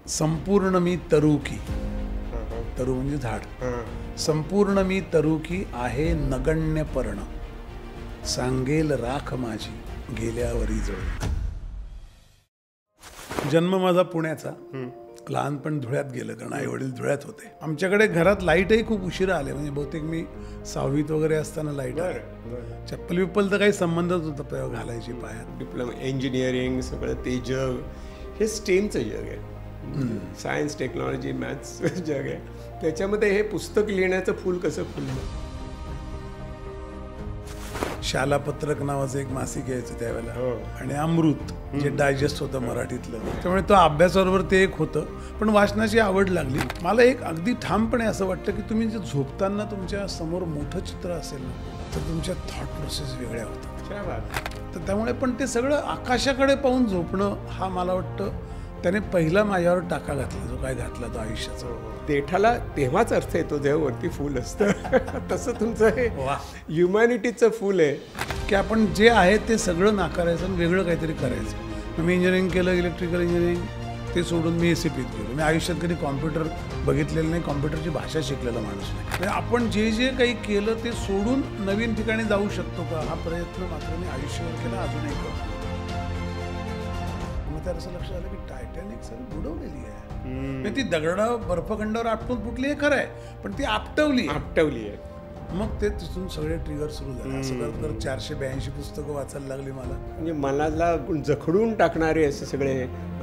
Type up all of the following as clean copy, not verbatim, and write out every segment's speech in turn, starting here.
संपूर्ण मी तरू की, तरू म्हणजे झाड. संपूर्ण मी तरू की आहे नगण्य पर्ण, सांगेल राख माझी गेल्यावरी जळून. जन्म माझा पुण्याचा, लहानपण धुळ्यात गेलं कारण आई वडील धुळ्यात होते. आमच्याकडे घरात लाईटही खूप उशिरा आले, म्हणजे बहुतेक मी 6वीत वगैरे असताना लाईट आले. चप्पल विप्पल तर काही संबंधच होता घालायची पायात. डिप्लोमा इंजिनिअरिंग सगळं ते जग हे स्टेमचं जग आहे. सायन्स टेक्नॉलॉजी मॅथ्स जग आहे. त्याच्यामध्ये हे पुस्तक लिहिण्याचं फूल कसं फुललं. शालापत्रक नावाचं एक मासिक यायचं त्यावेळेला, आणि अमृत जे डायजेस्ट होतं मराठीतलं, त्यामुळे तो अभ्यासाबरोबर ते एक होतं. पण वाचनाची आवड लागली. मला एक अगदी ठामपणे असं वाटतं की तुम्ही जे झोपताना तुमच्या समोर मोठं चित्र असेल ना, तर तुमच्या थॉट प्रोसेस वेगळ्या होतात. तर त्यामुळे पण ते सगळं आकाशाकडे पाहून झोपणं हा मला वाटतं त्याने पहिला माझ्यावर टाका घातला, जो काय घातला तो आयुष्याचा. देठाला तेव्हाच अर्थ येतो जेव्हा वरती फुल असतं. तसं तुमचं हे ह्युमॅनिटीचं फुल आहे की आपण जे आहे ते सगळं नाकारायचं आणि वेगळं काहीतरी करायचं. मी इंजिनिअरिंग केलं, इलेक्ट्रिकल इंजिनिअरिंग, ते सोडून मी ACPत गेलो. मी आयुष्यात कधी कॉम्प्युटर बघितलेलं नाही, कॉम्प्युटरची भाषा शिकलेला माणूस नाही. म्हणजे आपण जे जे काही केलं ते सोडून नवीन ठिकाणी जाऊ शकतो का, हा प्रयत्न मात्र मी आयुष्यावर केला, अजूनही करतो. मग त्याला असं लक्षात आलं की टायटॅनिक सर बुडवलेली आहे. ती दगडा बर्फखंडावर आपटून फुटली आहे खरं आहे, पण ती आपटवली आहे. मग ते तिथून सगळे ट्रिगर सुरू झाले. असं करत 482 पुस्तकं वाचायला लागली मला. म्हणजे मनाला जखडून टाकणारे असे सगळे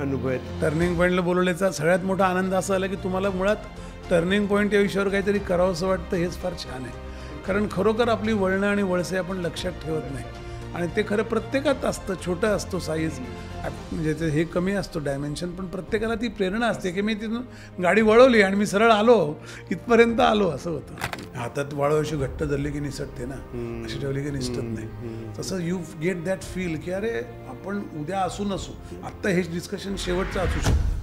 अनुभव आहेत. टर्निंग पॉईंटला बोलवण्याचा सगळ्यात मोठा आनंद असा आला की तुम्हाला मुळात टर्निंग पॉईंट या विषयावर काहीतरी करावं असं वाटतं. हेच फार छान आहे, कारण खरोखर आपली वळणं आणि वळसे आपण लक्षात ठेवत नाही. आणि ते खरं प्रत्येकात असतं. छोटं असतो साईज, म्हणजे ते हे कमी असतो डायमेन्शन, पण प्रत्येकाला ती प्रेरणा असते की मी तिथून गाडी वळवली आणि मी सरळ आलो, इथपर्यंत आलो, असं होतं. हातात वाळू अशी घट्ट धरली की निसटते ना, अशी ठेवली की निसटत नाही. तसं यू गेट दॅट फील की अरे आपण उद्या असू नसू, आत्ता हे डिस्कशन शेवटचं असू शकतं.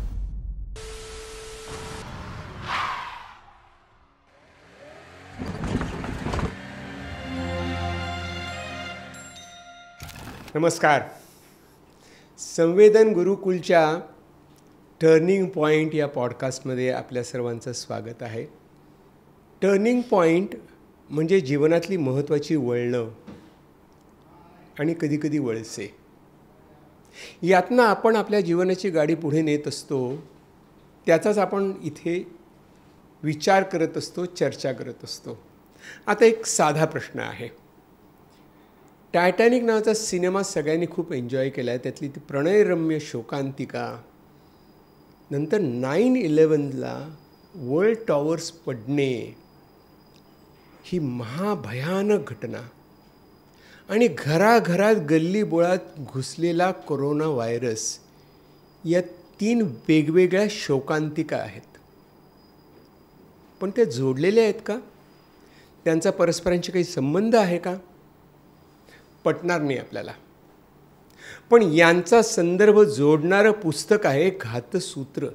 नमस्कार. संवेदन गुरुकुलच्या टर्निंग पॉईंट या पॉडकास्टमध्ये आपल्या सर्वांचं स्वागत आहे. टर्निंग पॉईंट म्हणजे जीवनातली महत्त्वाची वळणं आणि कधीकधी वळसे. यातनं आपण आपल्या जीवनाची गाडी पुढे नेत असतो. त्याचाच आपण इथे विचार करत असतो, चर्चा करत असतो. आता एक साधा प्रश्न आहे. टायटॅनिक नावाचा सिनेमा सगळ्यांनी खूप एन्जॉय केला आहे. त्यातली ती प्रणयरम्य शोकांतिका, नंतर 9/11ला वर्ल्ड टॉवर्स पडणे, ही महाभयानक घटना, आणि घराघरात गल्लीबोळात घुसलेला कोरोना व्हायरस, या 3 वेगवेगळ्या शोकांतिका आहेत. पण ते जोडलेले आहेत का? त्यांचा परस्परांशी काही संबंध आहे का? पटणार नाही आपल्याला. पण यांचा संदर्भ जोडणारं पुस्तक आहे घातसूत्र.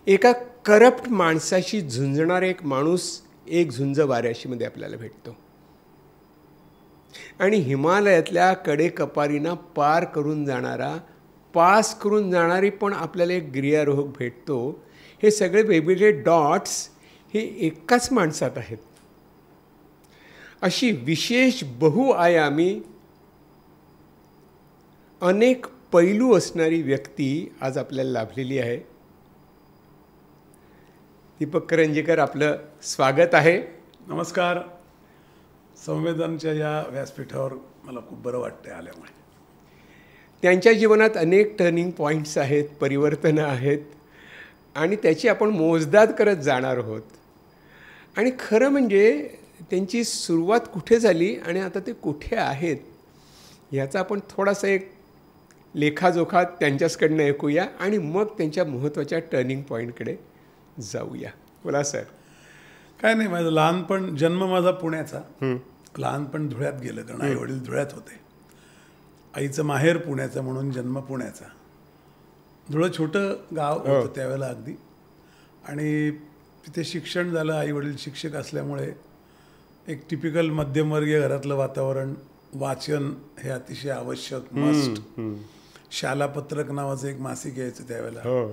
एका करप्ट माणसाशी झुंजणारा एक माणूस एक झुंज वाऱ्याशीमध्ये आपल्याला भेटतो, आणि हिमालयातल्या कडेकपारींना पार करून जाणारा, पास करून जाणारी पण आपल्याला एक गिर्यारोहक भेटतो. हे सगळे वेगवेगळे डॉट्स हे एकाच माणसात आहेत. अशी विशेष बहुआयामी अनेक पैलू असणारी व्यक्ती आज आपल्याला लाभलेली आहे. दीपक करंजीकर, आपलं स्वागत आहे. नमस्कार. संवेदनच्या या व्यासपीठावर मला खूप बरं वाटतं आल्यामुळे. त्यांच्या जीवनात अनेक टर्निंग पॉईंट्स आहेत, परिवर्तनं आहेत, आणि त्याची आपण मोजदाद करत जाणार आहोत. आणि खरं म्हणजे त्यांची सुरुवात कुठे झाली आणि आता ते कुठे आहेत, ह्याचा आपण थोडासा एक लेखाजोखा त्यांच्याचकडनं ऐकूया, आणि मग त्यांच्या महत्त्वाच्या टर्निंग पॉईंटकडे जाऊया. बोला सर. काय नाही, माझं लहानपण, जन्म माझा पुण्याचा, लहानपण धुळ्यात गेलं कारण आई वडील धुळ्यात होते. आईचं माहेर पुण्याचं म्हणून जन्म पुण्याचा. धुळं छोटं गाव होतं त्यावेळेला अगदी, आणि तिथे शिक्षण झालं. आई वडील शिक्षक असल्यामुळे एक टिपिकल मध्यमवर्गीय घरातलं वातावरण, वाचन हे अतिशय आवश्यक, मस्ट. शाला पत्रक नावाचं एक मासिक यायचं त्यावेळेला, हो.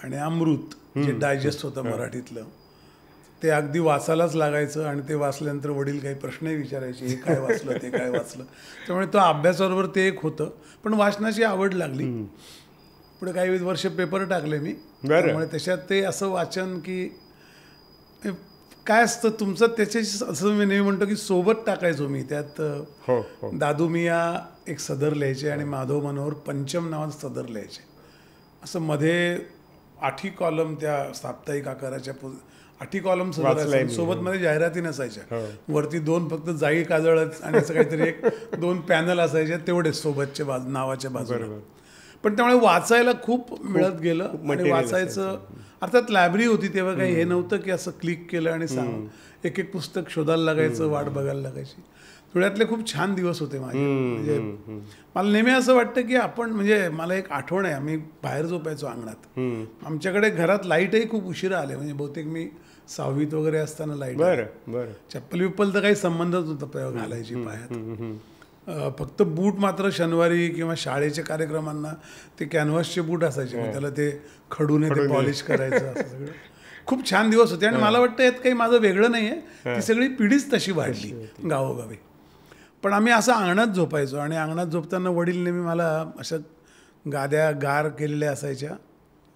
आणि अमृत जे डायजेस्ट होतं मराठीतलं, ते अगदी वाचायलाच लागायचं. आणि ते वाचल्यानंतर वडील काही प्रश्नही विचारायचे, हे काय वाचलं, ते काय वाचलं. त्यामुळे तो अभ्यासाबरोबर ते एक होतं. पण वाचनाची आवड लागली. पुढे काही वर्ष पेपर टाकले मी, त्यामुळे त्याच्यात ते असं वाचन की काय असतं तुमचं त्याच्याशी, असं मी नेहमी म्हणतो की सोबत टाकायचो मी त्यात. दादू मिया एक सदर लिहायचे आणि माधव मनोहर पंचम नावाचं सदर लिहायचे. असं मध्ये 8 कॉलम त्या साप्ताहिक आकाराच्या 8 कॉलम सदर असायचे. सोबत मध्ये जाहिराती नसायच्या, वरती 2 फक्त जाई काजळ आणि असं काहीतरी 2 पॅनल असायचे तेवढेच सोबतच्या नावाच्या बाजूला. पण त्यामुळे वाचायला खूप मिळत गेलं. आणि वाचायचं अर्थात लायब्ररी होती तेव्हा, काही हे नव्हतं की असं क्लिक केलं आणि एक एक पुस्तक शोधायला लागायचं, वाट बघायला लागायची. धुळ्यातले खूप छान दिवस होते माझे. म्हणजे मला नेहमी असं वाटतं की आपण, म्हणजे मला एक आठवण आहे, आम्ही बाहेर झोपायचो अंगणात. आमच्याकडे घरात लाईटही खूप उशिरा आले, म्हणजे बहुतेक मी 6वीत वगैरे असताना लाईट. चप्पल विप्पल तर काही संबंधच नव्हता घालायची पायात. फक्त बूट मात्र शनिवारी किंवा शाळेच्या कार्यक्रमांना ते कॅनव्हासचे बूट असायचे, त्याला ते खडूने ते पॉलिश करायचं, असं सगळं खूप छान दिवस होते. आणि मला वाटतं यात काही माझं वेगळं नाही आहे, ती सगळी पिढीच तशी वाढली गावोगावी. पण आम्ही असं अंगणात झोपायचो, आणि अंगणात झोपताना वडील नेहमी मला अशा गाद्या गार केलेल्या असायच्या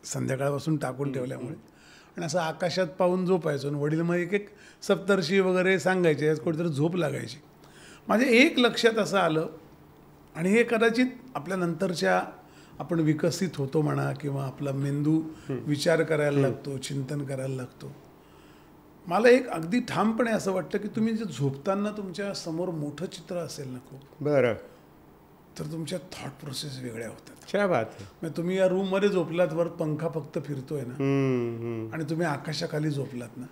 संध्याकाळपासून टाकून ठेवल्यामुळे, आणि असं आकाशात पाहून झोपायचो. आणि वडील मग एक एक सप्तर्षी वगैरे सांगायचे, यात कुठेतरी झोप लागायची. माझ्या एक लक्षात असं आलं, आणि हे कदाचित आपल्या नंतरच्या आपण विकसित होतो म्हणा, किंवा आपला मेंदू विचार करायला लागतो, चिंतन करायला लागतो. मला एक अगदी ठामपणे असं वाटतं की तुम्ही जे झोपताना तुमच्या समोर मोठं चित्र असेल ना खूप, तर तुमच्या थॉट प्रोसेस वेगळ्या होतात. मग तुम्ही या रूममध्ये झोपलात, वर पंखा फक्त फिरतोय ना, आणि तुम्ही आकाशाखाली झोपलात ना,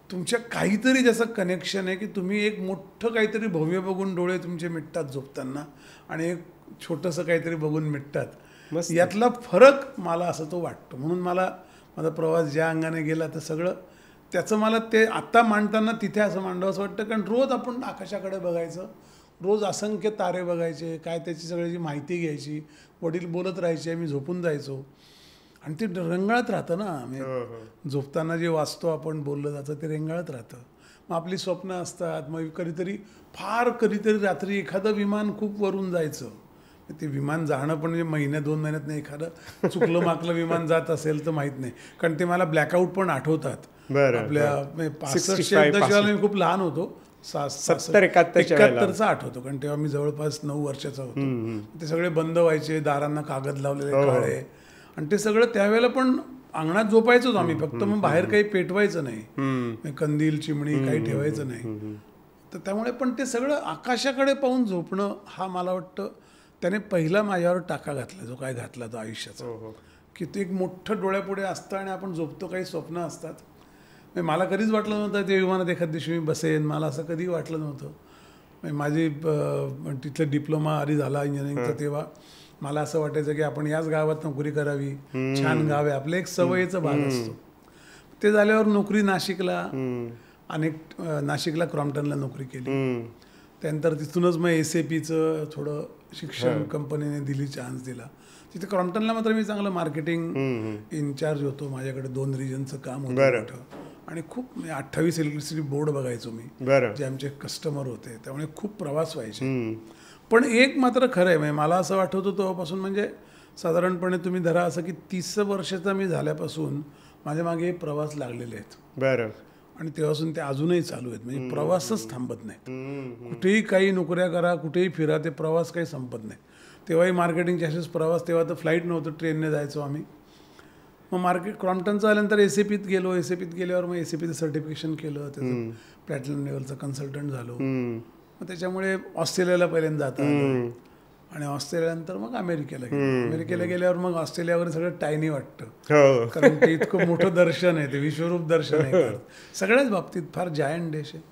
तुमच्या काहीतरी जसं कनेक्शन आहे की तुम्ही एक मोठं काहीतरी भव्य बघून डोळे तुमचे मिटतात झोपताना, आणि एक छोटंसं काहीतरी बघून मिटतात. यातला फरक मला असं तो वाटतो. म्हणून मला माझा प्रवास ज्या अंगाने गेला तर सगळं त्याचं मला ते आत्ता मांडताना तिथे असं मांडावं असं वाटतं. कारण रोज आपण आकाशाकडे बघायचं, रोज असंख्य तारे बघायचे, काय त्याची सगळ्याची माहिती घ्यायची, वडील बोलत राहायचे, मी झोपून जायचो. आणि ते रेंगाळत राहतं ना, झोपताना जे वाचतो आपण, बोललं जातं ते रेंगाळत राहतं. मग आपली स्वप्न असतात. मग कधीतरी रात्री एखादं विमान खूप वरून जायचं, ते विमान जाणं पण म्हणजे 1-2 महिन्यात नाही, एखादं चुकलं माकलं विमान जात असेल तर माहीत नाही. कारण ते मला ब्लॅकआउट पण आठवतात. आपल्या 65 मी खूप लहान होतो, 71चा आठवतो, कारण तेव्हा मी जवळपास 9 वर्षाचा होतो. ते सगळे बंद व्हायचे, दारांना कागद लावलेले काळे, आणि ते सगळं त्यावेळेला पण अंगणात झोपायचोच आम्ही, फक्त मग बाहेर काही पेटवायचं नाही, कंदील चिमणी काही ठेवायचं नाही. तर त्यामुळे पण ते सगळं आकाशाकडे पाहून झोपणं हा मला वाटतं त्याने पहिला माझ्यावर टाका घातला, जो काय घातला तो आयुष्याचा, की ते एक मोठं डोळ्यापुढे असतं आणि आपण झोपतो, काही स्वप्न असतात. मला कधीच वाटलं नव्हतं ते विमानात एखाद दिवशी मी बसेन, मला असं कधी वाटलं नव्हतं. माझी तिथलं डिप्लोमा आधी झाला इंजिनिअरिंगचा, तेव्हा मला असं वाटायचं की आपण याच गावात नोकरी करावी, छान गाव आहे, आपलं एक सवयीचा भाग असतो. ते झाल्यावर नोकरी नाशिकला, नाशिकला क्रॉम्प्टनला नोकरी केली. त्यानंतर तिथूनच मग SAPचं थोडं शिक्षण कंपनीने दिली, चान्स दिला. तिथे क्रॉम्प्टनला मात्र मी चांगलं मार्केटिंग इन्चार्ज होतो, माझ्याकडे 2 रिजनचं काम होतं, आणि खूप 28 इलेक्ट्रिसिटी बोर्ड बघायचो मी, जे आमचे कस्टमर होते, त्यामुळे खूप प्रवास व्हायचे. पण एक मात्र खरं आहे, म्हणजे मला असं आठवतं तेव्हापासून, म्हणजे साधारणपणे तुम्ही धरा असं की 30 वर्षाचा मी झाल्यापासून माझ्या मागे प्रवास लागलेले आहेत. आणि तेव्हापासून ते अजूनही चालू आहेत, म्हणजे प्रवासच थांबत नाहीत. कुठेही काही नोकऱ्या करा, कुठेही फिरा, ते प्रवास काही संपत नाही. तेव्हाही मार्केटिंगचे असेच प्रवास, तेव्हा तर फ्लाईट नव्हतं, ट्रेनने जायचो आम्ही. मग क्रॉम्प्टनचं आल्यानंतर SAPत गेलो. SAPत गेल्यावर मग SAPचं सर्टिफिकेशन केलं, त्याचं प्लॅटिनम लेवलचं कन्सल्टंट झालो. मग त्याच्यामुळे ऑस्ट्रेलियाला पहिल्यांदा जाता आलं, आणि ऑस्ट्रेलियानंतर मग अमेरिकेला गेलो. अमेरिकेला गेल्यावर मग ऑस्ट्रेलियावर सगळं टायनी वाटतं, कारण ते इतकं मोठं दर्शन आहे, ते विश्वरूप दर्शन आहे, सगळ्याच बाबतीत फार जायंट देश आहे.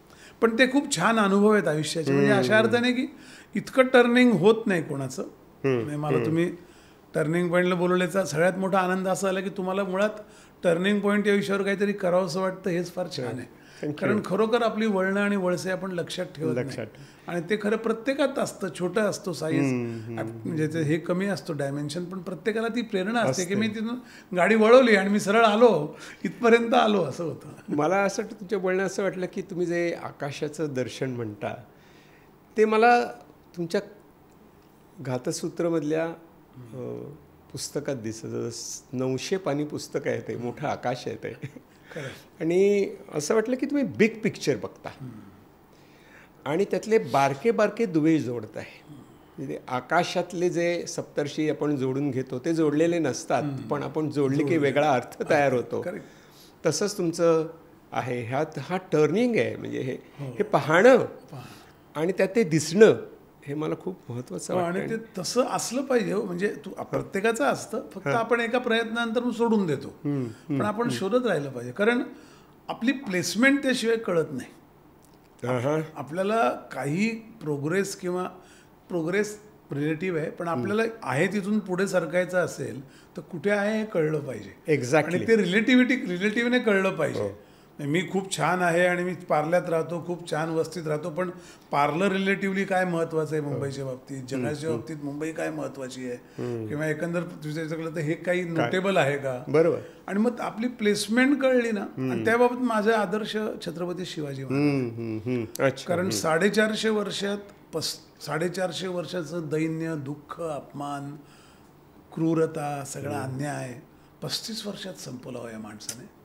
पण ते खूप छान अनुभव आहेत आयुष्याचे, म्हणजे अशा अर्थाने की इतकं टर्निंग होत नाही कोणाचं. मला तुम्ही टर्निंग पॉईंटला बोलवल्याचा सगळ्यात मोठा आनंद असा आला की तुम्हाला मुळात टर्निंग पॉईंट या विषयावर काहीतरी करावं असं वाटतं, हेच फार छान आहे. कारण खरोखर आपली वळणं आणि वळसे आपण लक्षात ठेवत नाही. आणि ते खरं प्रत्येकात असतं, छोटं असतो साईज, म्हणजे हे कमी असतो डायमेन्शन, पण प्रत्येकाला ती प्रेरणा असते की मी तिथून गाडी वळवली आणि मी सरळ आलो, इथपर्यंत आलो, असं होतं. मला असं वाटतं तुमच्या बोलण्यात असं वाटलं की तुम्ही जे आकाशाचं दर्शन म्हणता ते मला तुमच्या घातसूत्रमधल्या पुस्तकात दिसतं. 900 पानी पुस्तक आहे ते, मोठं आकाश आहे ते. आणि असं वाटलं की तुम्ही बिग पिक्चर बघता आणि त्यातले बारके बारके दुवे जोडत आहे. म्हणजे आकाशातले जे सप्तर्षी आपण जोडून घेतो ते जोडलेले नसतात, पण आपण जोडले की वेगळा अर्थ तयार होतो. तसंच तुमचं आहे. हा टर्निंग आहे. म्हणजे हे पाहणं आणि त्यात ते दिसणं हे मला खूप महत्त्वाचं वाटतं. आणि ते तसं असलं पाहिजे. म्हणजे प्रत्येकाचं असतं, फक्त आपण एका प्रयत्नानंतर सोडून देतो. पण आपण शोधत राहिलं पाहिजे, कारण आपली प्लेसमेंट त्याशिवाय कळत नाही. आपल्याला काही प्रोग्रेस रिलेटिव्ह आहे, पण आपल्याला आहे तिथून पुढे सरकायचं असेल तर कुठे आहे हे कळलं पाहिजे. एक्झॅक्टली. आणि ते रिलेटिव्हने कळलं पाहिजे. मी खूप छान आहे आणि मी पार्ल्यात राहतो, खूप छान वस्तीत राहतो, पण पार्लर रिलेटिव्हली काय महत्वाचं आहे मुंबईच्या बाबतीत, जगाच्या बाबतीत मुंबई काय महत्वाची आहे, किंवा एकंदर तुझं तर हे काही नोटेबल आहे का. बरोबर. आणि मग आपली प्लेसमेंट कळली ना, आणि त्याबाबत माझा आदर्श छत्रपती शिवाजी महाराज. कारण 450 वर्षाचं दैन्य, दुःख, अपमान, क्रूरता, सगळा अन्याय 35 वर्षात संपवला या माणसाने.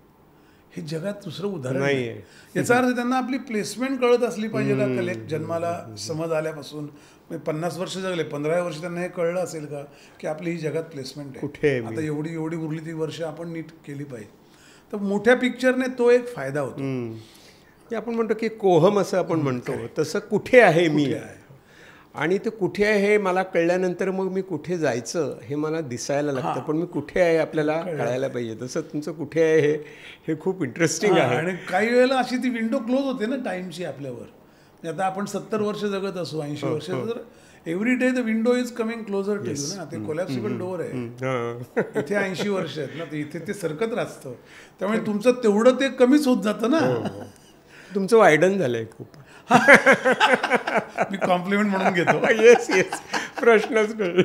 हे जगात दुसरं उदाहरण नाही. याचा अर्थ त्यांना आपली प्लेसमेंट कळत असली पाहिजे का. जन्माला समज आल्यापासून 50 वर्ष जगले, 15 वर्ष त्यांना हे कळलं असेल का की आपली ही जगात प्लेसमेंट आहे, कुठे आता एवढी उरली ती वर्ष आपण नीट केली पाहिजे. तर मोठ्या पिक्चरने तो एक फायदा होतो. आपण म्हणतो की कोहम असं आपण म्हणतो, तसं कुठे आहे मी, आणि ते कुठे आहे हे मला कळल्यानंतर मग मी कुठे जायचं हे मला दिसायला लागतं. पण मी कुठे आहे आपल्याला कळायला पाहिजे. तसं तुमचं कुठे आहे हे खूप इंटरेस्टिंग आहे. आणि काही वेळेला अशी ती विंडो क्लोज होते ना टाईमची आपल्यावर. आता आपण 70 वर्ष जगत असू, 80 वर्ष, तर every day the window is coming closer to you ना. ते कोलॅप्सिबल डोअर आहे. इथे 80 वर्ष आहेत ना, इथे ते सरकत राहतं. त्यामुळे तुमचं तेवढं ते कमीच होत जातं ना. तुमचं वायडन झालंय खूप. मी कॉम्प्लिमेंट म्हणून घेतो. येस, प्रश्नच नाही.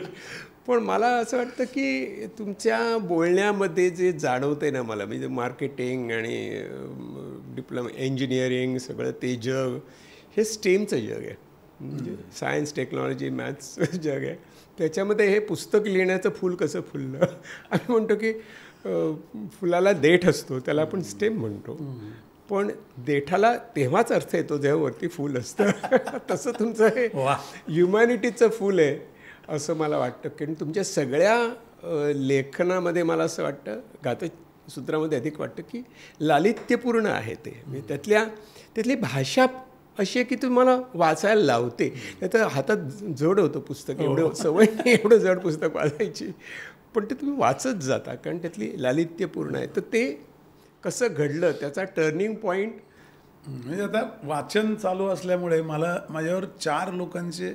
पण मला असं वाटतं की तुमच्या बोलण्यामध्ये जे जाणवतंय ना मला, म्हणजे मार्केटिंग आणि डिप्लोमा, इंजिनिअरिंग, सगळं ते जग हे स्टेमचं जग आहे. म्हणजे सायन्स, टेक्नॉलॉजी, मॅथ्स जग आहे. त्याच्यामध्ये हे पुस्तक लिहिण्याचं फूल कसं फुललं. आम्ही म्हणतो की फुलाला देठ असतो, त्याला आपण स्टेम म्हणतो. पण देठाला तेव्हाच अर्थ येतो जेव्हा वरती फूल असतं. तसं तुमचं हे ह्युमॅनिटीचं फूल आहे असं मला वाटतं. कारण तुमच्या सगळ्या लेखनामध्ये मला असं वाटतं, गाथसूत्रामध्ये अधिक वाटतं की लालित्यपूर्ण आहे ते. म्हणजे त्यातली भाषा अशी आहे की तुम्हाला वाचायला लावते. त्याचं हातात जड होतं पुस्तक, एवढं सवय नाही एवढं जड पुस्तक वाचायची, पण ते तुम्ही वाचत जाता कारण त्यातली लालित्यपूर्ण आहे. तर ते कसं घडलं, त्याचा टर्निंग पॉईंट. म्हणजे आता वाचन चालू असल्यामुळे माझ्यावर 4 लोकांचे,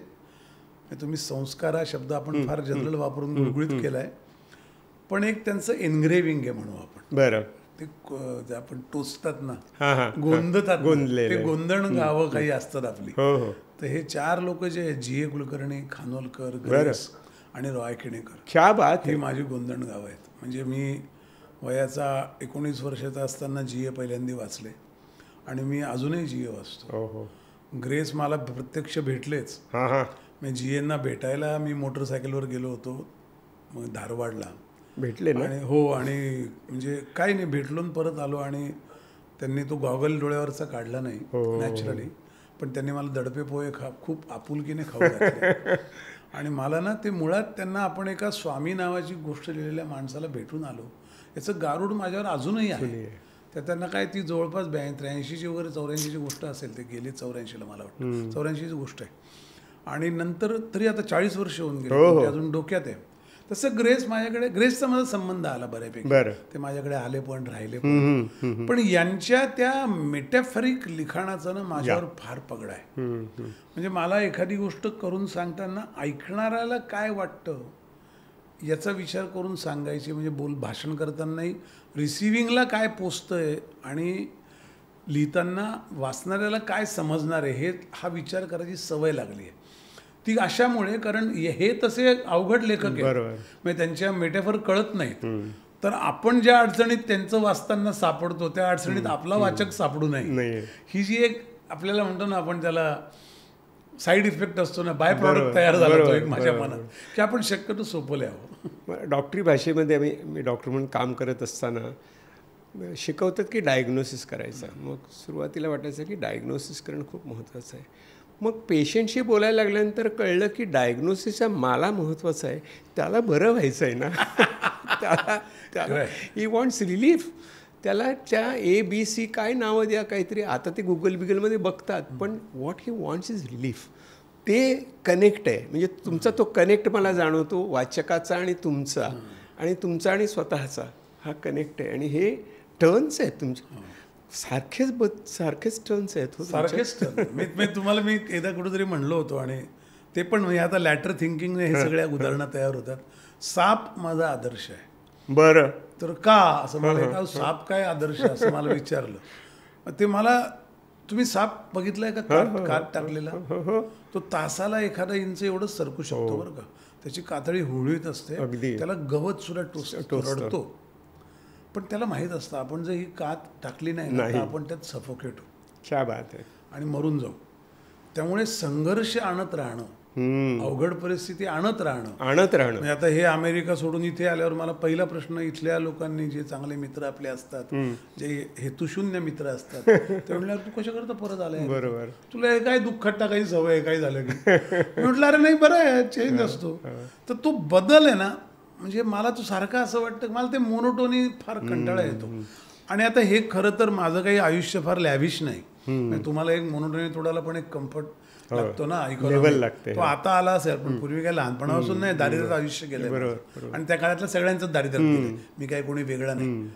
तुम्ही संस्कार हा शब्द आपण फार जनरल वापरून गुळगुळीत केला आहे, पण एक त्यांचं एनग्रेविंग आहे म्हणू आपण. बरं. ते आपण टोचतात ना, गोंदतात, ते गोंधण गावं काही असतात आपली. तर हे 4 लोक जे आहेत, जी ए कुलकर्णी, खानोलकर, ग्रेस आणि रॉय किणेकर, क्या बात, ही माझी गोंधण गावं आहेत. म्हणजे मी वयाचा 19 वर्षाचा असताना जी ए पहिल्यांदा वाचले आणि मी अजूनही जी ए वाचतो. ग्रेस मला प्रत्यक्ष भेटलेच. मी जी एना भेटायला मी मोटरसायकलवर गेलो होतो धारवाडला. भेटले ना? आणि हो, आणि म्हणजे काही नाही, भेटलो परत आलो. आणि त्यांनी तो गॉगल डोळ्यावरचा काढला नाही नॅचरली, पण त्यांनी मला दडपे पोहे खूप आपुलकीने खाऊ घातले. आणि मला ना ते मुळात त्यांना आपण एका स्वामी नावाची गोष्ट लिहिलेल्या माणसाला भेटून आलो याचं गारूड माझ्यावर अजूनही आहे. तर त्यांना काय ती जवळपास 83ची वगैरे 84ची गोष्ट असेल, ते गेले 84ला मला वाटतं, 84ची गोष्ट आहे. आणि नंतर तरी आता 40 वर्ष होऊन गेले, अजून डोक्यात आहे. तसं ग्रेसचा माझा संबंध आला बऱ्यापैकी. ते माझ्याकडे आले पण राहिले पण. पण यांच्या त्या मेटॅफरिक लिखाणाचं ना माझ्यावर फार पगड आहे. म्हणजे मला एखादी गोष्ट करून सांगताना ऐकणाऱ्याला काय वाटतं याचा विचार करून सांगायची. म्हणजे भाषण करतानाही रिसिव्हिंगला काय पोचतंय आणि लिहिताना वाचणाऱ्याला काय समजणार आहे हे हा विचार करायची सवय लागली आहे. ती अशामुळे, कारण हे तसे अवघड लेखक आहेत, म्हणजे त्यांच्या मेटाफर कळत नाहीत. तर आपण ज्या अडचणीत त्यांचं वाचताना सापडतो त्या अडचणीत आपला वाचक सापडू नये, ही जी एक आपल्याला म्हणतो ना, आपण त्याला साईड इफेक्ट असतो ना, बाय प्रॉडक्ट तयार झाला तो एक माझ्या मनात, की आपण शक्यतो सोपं लिहावं. डॉक्टरी भाषेमध्ये मी डॉक्टर म्हणून काम करत असताना शिकवतात की डायग्नोसिस करायचं. मग सुरुवातीला वाटायचं की डायग्नोसिस करणं खूप महत्त्वाचं आहे. मग पेशंटशी बोलायला लागल्यानंतर कळलं की डायग्नोसिसचा मला महत्त्वाचं आहे, त्याला बरं व्हायचं आहे ना. त्याला ही वॉन्ट्स रिलीफ. त्याला त्या ABC काय नावं द्या काहीतरी, आता ते गुगलमध्ये बघतात, पण what he wants is relief. ते कनेक्ट आहे, म्हणजे तुमचा तो कनेक्ट मला जाणवतो, वाचकाचा आणि तुमचा आणि स्वतःचा हा कनेक्ट आहे. आणि हे टर्न्स आहेत तुमचे, सारखेच टर्न्स आहेत. सारखेच टर्न तुम्हाला मी एकदा कुठेतरी म्हणलो होतो, आणि ते पण म्हणजे आता लॅटर थिंकिंगने हे सगळ्या उदाहरणं तयार होतात. साप माझा आदर्श आहे. बरं, तर का असं मला साप काय आदर्श असं मला विचारलं. ते मला, तुम्ही साप बघितलाय का कात टाकलेला? तो तासाला एखादा इंच एवढं सरकू शकतो बरं का. त्याची कातडी हुळहुळीत असते, त्याला गवत सुद्धा रडतो. पण त्याला माहीत असतं आपण जर ही कात टाकली नाही तर आपण त्यात सफोकेट होऊ, क्या बात आहे, आणि मरून जाऊ. त्यामुळे संघर्ष आणत राहणं, अवघड परिस्थिती आणत राहणं. म्हणजे आता हे अमेरिका सोडून इथे आल्यावर मला पहिला प्रश्न इथल्या लोकांनी, जे चांगले मित्र आपले असतात, जे हेतुशून्य मित्र असतात, ते म्हणल्यावर तू कशा करता परत आलाय, बरोबर, तुला काय दुःखात टाकायची सवय आहे, काय झालं की? म्हटलं अरे नाही, बरं आहे, चेंज असतो. तर तो बदल आहे ना, म्हणजे मला तो सारखा असं वाटतं, मला ते मोनोटोनी फार कंटाळा येतो. आणि आता हे खरं तर माझं काही आयुष्य फार लॅव्हिश नाही. तुम्हाला एक मोनोटोनी तोडायला पण एक कम्फर्ट लागतो ना, लेवल लागते. तो आता आला असेल, पण पूर्वी काय लहानपणापासून नाही, दारिद्र्यात आयुष्य गेलं, आणि त्या काळातल्या सगळ्यांचं दारिद्र्यात गेलं, मी काही कोणी वेगळा नाही.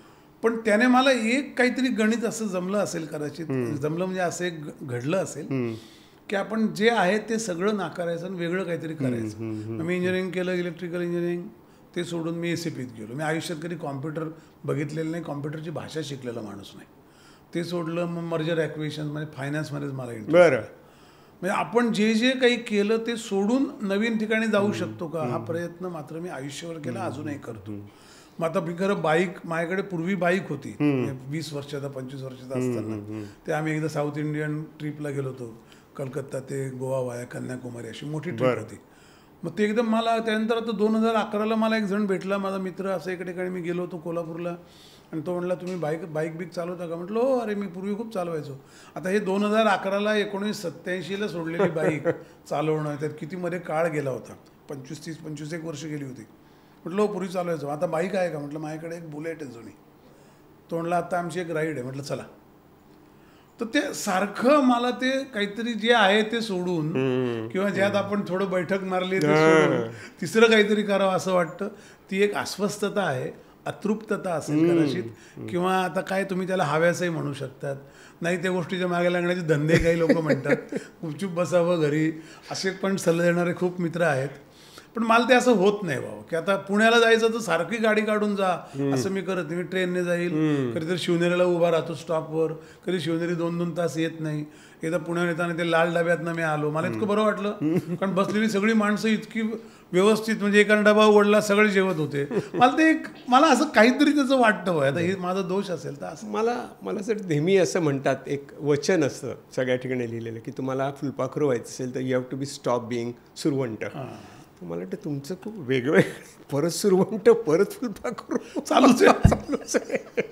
पण त्याने मला एक काहीतरी गणित असं जमलं असेल, कदाचित जमलं म्हणजे असं एक घडलं असेल की आपण जे आहे ते सगळं नाकारायचं आणि वेगळं काहीतरी करायचं. मी इंजिनिअरिंग केलं, इलेक्ट्रिकल इंजिनिअरिंग, ते सोडून मी ACPत गेलो. मी आयुष्यात कधी कॉम्प्युटर बघितलेलं नाही, कॉम्प्युटरची भाषा शिकलेला माणूस नाही. ते सोडलं, मग मर्जर ॲक्विजिशन म्हणजे फायनान्समध्येच मला इंटरेस्ट. म्हणजे आपण जे जे काही केलं ते सोडून नवीन ठिकाणी जाऊ शकतो का, हा प्रयत्न मात्र मी आयुष्यभर केला, अजूनही करतो. मग आता मी खरं बाईक, माझ्याकडे पूर्वी बाईक होती, 20 वर्षाचा 25 वर्षाचा असताना. ते आम्ही एकदा साऊथ इंडियन ट्रिपला गेलो होतो, कलकत्ता ते गोवा वाया कन्याकुमारी, अशी मोठी ट्रिप होती. मग ते एकदम मला, त्यानंतर आता 2011ला मला एक जण भेटला, माझा मित्र, असं एका ठिकाणी मी गेलो होतो कोल्हापूरला, आणि तो म्हणला तुम्ही बाईक चालवता का? म्हटलं हो, अरे मी पूर्वी खूप चालवायचो. आता हे 2011ला 1987ला सोडलेली बाईक चालवणं, त्यात किती मध्ये काळ गेला होता, 25-31 वर्ष गेली होती. म्हटलं हो, पूर्वी चालवायचो. आता बाईक आहे का? म्हटलं माझ्याकडे एक बुलेट आहे जुनी. तो म्हणला आता आमची एक राईड आहे. म्हटलं चला. तर ते सारखं मला ते काहीतरी जे आहे ते सोडून, किंवा ज्यात आपण थोडं बैठक मारली ते सोडून तिसरं काहीतरी करावं असं वाटतं. ती एक अस्वस्थता आहे, अतृप्तता असेल कदाचित, किंवा आता काय तुम्ही त्याला हव्यासही म्हणू शकतात. नाही त्या गोष्टीच्या मागे लागण्याचे धंदे काही लोक म्हणतात, गुपचूप बसावं घरी, असे पण सल्ले देणारे खूप मित्र आहेत. पण मला ते असं होत नाही बाबा, की आता पुण्याला जायचं तर सारखी गाडी काढून जा, असं मी करत नाही. मी ट्रेनने जाईल, कधीतरी शिवनेरीला उभा राहतो स्टॉपवर, कधी शिवनेरी 2-2 तास येत नाही. एकदा पुण्यावर येताना ते लाल डब्यातनं मी आलो, मला इतकं बरं वाटलं, कारण बसलेली सगळी माणसं इतकी व्यवस्थित, म्हणजे एका डबा ओढला सगळे जेवत होते. मला असं काहीतरी त्याचं वाटतं. आता हे माझा दोष असेल तर असं मला जर नेहमी असं म्हणतात, एक वचन असतं सगळ्या ठिकाणी लिहिलेलं, की तुम्हाला फुलपाखरू व्हायचं असेल तर you have to be stop being सुरवंट. मला वाटतं तुमचं खूप वेगवेगळं, परत सुरवंट, परत फुलपाखरू चालूच आहे.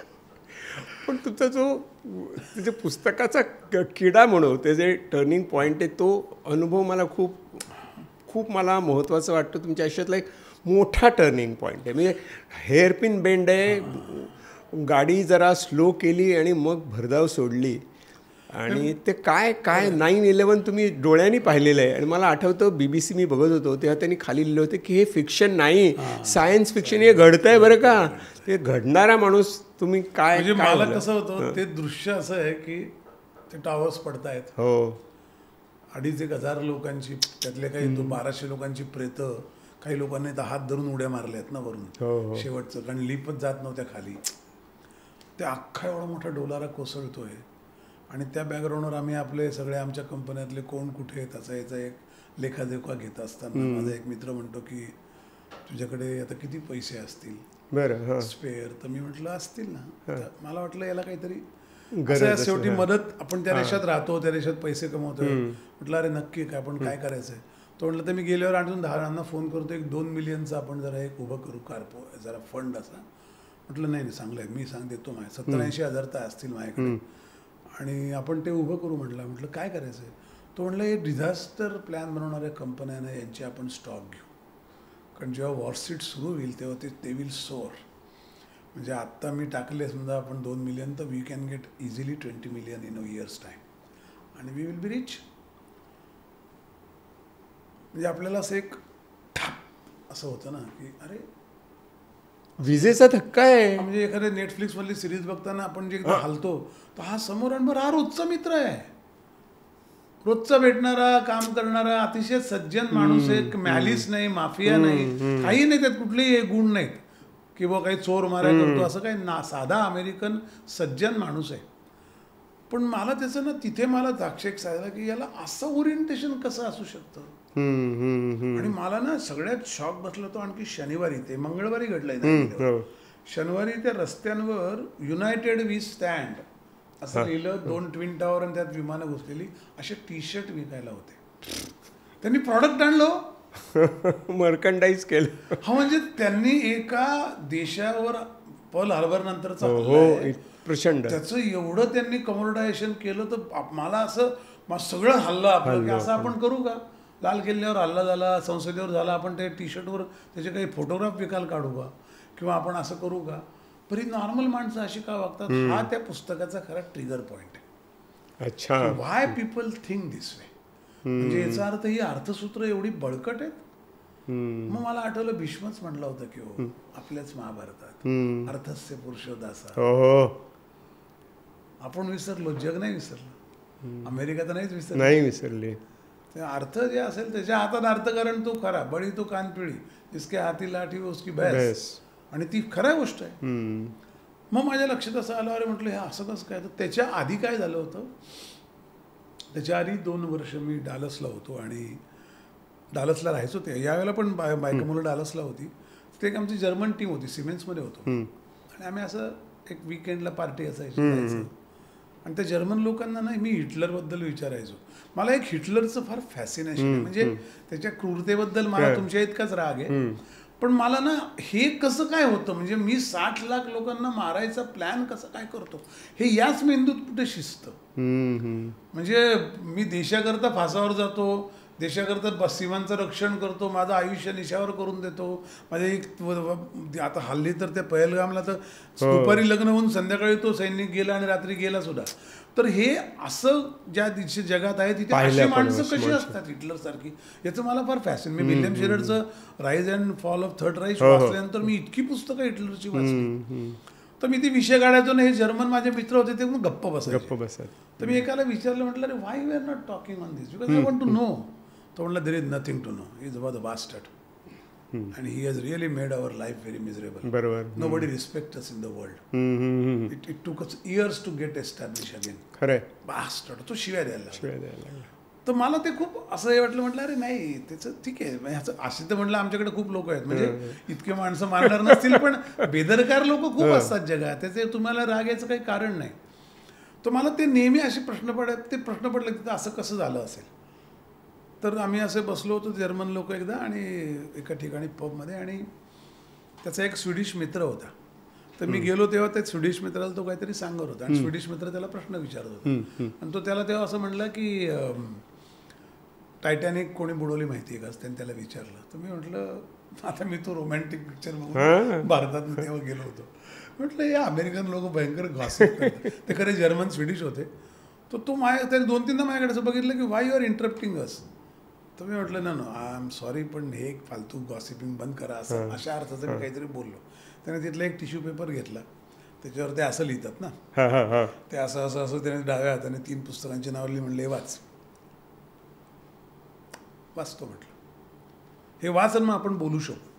पण तुमचा जो त्याच्या पुस्तकाचा किडा म्हणू, ते जे टर्निंग पॉईंट आहे, तो अनुभव मला खूप मला महत्त्वाचं वाटतं. तुमच्या आयुष्यातला एक मोठा टर्निंग पॉईंट आहे. म्हणजे हेअरपिन बेंड आहे, गाडी जरा स्लो केली आणि मग भरधाव सोडली, आणि ते काय 9/11 तुम्ही डोळ्यांनी पाहिलेलं आहे. आणि मला आठवतं BBC मी बघत होतो तेव्हा त्यांनी खाली लिहिलं होतं की हे फिक्शन नाही, सायन्स फिक्शन, हे घडतंय बरं का. ते घडणारा माणूस तुम्ही काय, म्हणजे मला कसं होतं ते दृश्य असं आहे की ते टावर्स पडतायत, हो, 2,500 लोकांची, त्यातले काही 1200 लोकांची प्रेतं, काही लोकांनी तर हात धरून उड्या मारल्यात ना वरून शेवटचं, कारण लिपच जात नव्हत्या खाली. ते अख्खा एवढा मोठा डोलारा कोसळतोय, आणि त्या बॅकग्राऊंडवर आम्ही आपले सगळे आमच्या कंपन्यातले कोण कुठे आहेत त्याचा याचा एक लेखाजोखा घेत असताना माझा एक मित्र म्हणतो की तुझ्याकडे आता किती पैसे असतील बरं स्पेअर. तर मी म्हटलं असतील ना. तर मला वाटलं याला काहीतरी गरज असं शेवटी मदत, आपण त्या देशात राहतो, त्या देशात पैसे कमवतोय. म्हटलं अरे नक्की काय, आपण काय करायचंय. तो म्हटलं तर मी गेल्यावर अजून 10 जणांना फोन करतो, एक 2 मिलियनचा आपण जरा एक उभं करू कार्पो जरा फंड असा. म्हटलं नाही चांगलं आहे, मी देतो माझ्या 70-80 हजार तर असतील माझ्याकडे आणि आपण ते उभं करू. म्हटलं काय करायचं आहे. तो म्हटलं हे डिझास्टर प्लॅन बनवणाऱ्या कंपन्यांना यांचे आपण स्टॉक घेऊ, कारण जेव्हा वॉरसीट सुरू होईल तेव्हा ते विल सोअर. म्हणजे आत्ता मी टाकले समजा आपण 2 मिलियन, तर we can get easily 20 million in a years time आणि वी विल बी रिच. म्हणजे आपल्याला असं एक ठाप असं होतं ना की अरे विजेचा धक्का आहे. म्हणजे एखाद्या नेटफ्लिक्समधली सिरीज बघताना आपण जे एकदा हलतो तर हा समोर आणि हा रोजचा मित्र आहे, रोजचा भेटणारा, काम करणारा, अतिशय सज्जन माणूस आहे. मॅलिस नाही, माफिया नाही, काही नाही, त्यात कुठलेही गुण नाहीत की बुवा काही चोर मारा करतो असं काही ना. साधा अमेरिकन सज्जन माणूस आहे. पण मला त्याचं ना तिथे मला दाक्षेक सांगितलं की याला असं ओरिएंटेशन कसं असू शकतं. आणि मला ना सगळ्यात शॉक बसला तो आणखी शनिवारी, ते मंगळवारी घडलंय ना, शनिवारी त्या रस्त्यांवर युनायटेड वी स्टँड असं लिहिलं, 2 ट्विन टॉवर आणि त्यात विमानं घुसलेली, असे टी शर्ट विकायला होते. त्यांनी प्रॉडक्ट आणलं, मर्कंडाईज केलं. हा म्हणजे त्यांनी एका देशावर पर्ल हार्बर नंतरचा प्रचंड त्याचं एवढं त्यांनी कमोडिटायझेशन केलं. तर मला असं सगळं हल्लं आपलं की असं आपण करू का. लाल किल्ल्यावर हल्ला झाला, संसदेवर झाला, आपण ते टी शर्टवर त्याचे काही फोटोग्राफ विकायला काढू का, किंवा आपण असं करू का. पण ही नॉर्मल माणसं अशी का वागतात, हा त्या पुस्तकाचा खरा ट्रिगर पॉईंट आहे. अच्छा, Y people think this way. म्हणजे याचा अर्थ ही अर्थसूत्र एवढी बळकट आहेत. मग मला आठवलं भीष्मच म्हणलं होतं की हो आपल्याच महाभारतात अर्थस्य पुरुषोदासा. आपण विसरलो, जग नाही विसरलं, अमेरिका तर नाही विसरली. अर्थ जे असेल त्याच्या हातात अर्थकारण तो खरा, बळी तो कानपिळी, जिसके हाती लाठी उसकी भैंस, आणि ती खऱ्या गोष्ट आहे. मग माझ्या लक्षात असं आलं, अरे म्हटलं हे असं कसं काय. तर त्याच्या आधी काय झालं होतं, त्याच्या आधी 2 वर्ष मी डालसला होतो आणि डालसला राहायचो. ते यावेळेला पण बायका मुलं डालसला होती. ते एक आमची जर्मन टीम होती, सिमेंट्समध्ये होतो आणि आम्ही असं एक विकेंडला पार्टी असायची जायचं. आणि त्या जर्मन लोकांना नाही मी हिटलरबद्दल विचारायचो. मला एक हिटलरचं फार फॅसिनेशन आहे, म्हणजे त्याच्या क्रूरतेबद्दल मला तुमच्या इतकाच राग आहे. पण मला ना हे कसं काय होतं, म्हणजे मी 60 लाख लोकांना मारायचा प्लॅन कसं काय करतो, हे याच मेंदूत कुठे शिस्त. म्हणजे मी देशाकरता फासावर जातो, देशाकरता सीमांचं रक्षण करतो, माझं आयुष्य निशावर करून देतो. माझे एक आता हल्ली तर त्या पहलगामला तर दुपारी लग्न होऊन संध्याकाळी तो सैनिक गेला आणि रात्री गेला सुद्धा. तर हे असं ज्या दिवशी जगात आहे तिथे अशी माणसं कशी असतात हिटलर सारखी, याचं मला फार फॅशन. मी विल्यम शेररचं rise and fall of third Reich वाचल्यानंतर मी इतकी पुस्तकं हिटलरची वाचली, तर मी ती विषय काढायचो ना. हे जर्मन माझे मित्र होते ते मग गप्प बसायचे. तर मी एकाला विचारलं, म्हटलं अरे why we are not talking on this, because I want to know. तो म्हटलं there is nothing to know, he is about the bastard and he has really made our life very miserable. बरोबर. Nobody respects us in the world. It took us years to get established again. खरंय. Bastard, तो शिव्या द्यायला. तर मला ते खूप असं हे वाटलं, म्हटलं अरे नाही त्याचं ठीक आहे, ह्याचं असे तर म्हटलं आमच्याकडे खूप लोक आहेत, म्हणजे इतके माणसं मारणार नसतील पण बेदरकार लोक खूप असतात जगात, त्याचे तुम्हाला राग याचं काही कारण नाही. तर मला ते नेहमी असे प्रश्न पडले की असं कसं झालं असेल. तर आम्ही असे बसलो होतो जर्मन लोक एकदा आणि एका ठिकाणी पबमध्ये, आणि त्याचा एक स्वीडिश मित्र होता. तर मी गेलो तेव्हा त्या स्वीडिश मित्राला तो काहीतरी सांगत होता आणि स्वीडिश मित्र त्याला प्रश्न विचारत होता. आणि तो त्याला तेव्हा असं म्हणला की टायटॅनिक कोणी बुडवली माहिती आहे का, त्याने त्याला विचारलं. तर मी म्हटलं आता मी तो रोमॅन्टिक पिक्चर बघून भारतात तेव्हा गेलो होतो. म्हटलं हे अमेरिकन लोक भयंकर गॉसिप करतात. ते खरे जर्मन स्वीडिश होते. तर तो त्याने 2-3दा माझ्याकडे असं बघितलं की वाय यू आर इंटरप्टिंग अस. तर मी म्हटलं ना आय एम सॉरी, पण हे फालतू गॉसिपिंग बंद करा, असं अशा अर्थाचं मी काहीतरी बोललो. त्याने तिथला एक टिश्यू पेपर घेतला, त्याच्यावर ते असं लिहितात ना, ते असं असं असं त्याने डाव्या हाताने 3 पुस्तकांची नावं लिहिली. म्हणले वाचतो म्हटलं, हे वाच आणि मग आपण बोलू शकू.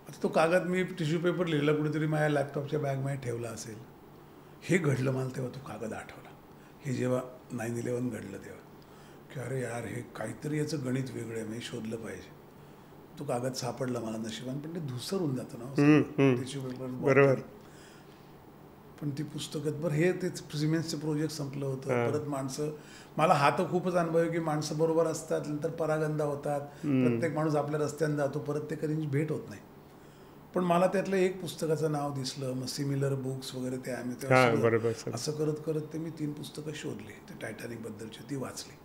आता तो कागद मी टिश्यू पेपर लिहिला कुठेतरी माझ्या लॅपटॉपच्या बॅगमध्ये ठेवला असेल. हे घडलं मला तेव्हा तो कागद आठवला. हे जेव्हा 9/11 घडलं तेव्हा की अरे यार हे काहीतरी याचं गणित वेगळं आहे, मी शोधलं पाहिजे. तो कागद सापडला मला नशिबान, पण ते धुसर होऊन जातं ना त्याची बरोबर. पण ती पुस्तकात बरं हे तेच सिमेंटचं प्रोजेक्ट संपलं होतं. परत माणसं, मला हा तर खूपच अनुभव आहे की माणसं बरोबर असतात, नंतर परागंदा होतात, प्रत्येक माणूस आपल्या रस्त्यानं जातो, परत ते कधी भेट होत नाही. पण मला त्यातलं एक पुस्तकाचं नाव दिसलं, मग सिमिलर बुक्स वगैरे ते आम्ही तेव्हा असं करत करत ते मी 3 पुस्तकं शोधली, ते टायटॅनिकबद्दलची, ती वाचली.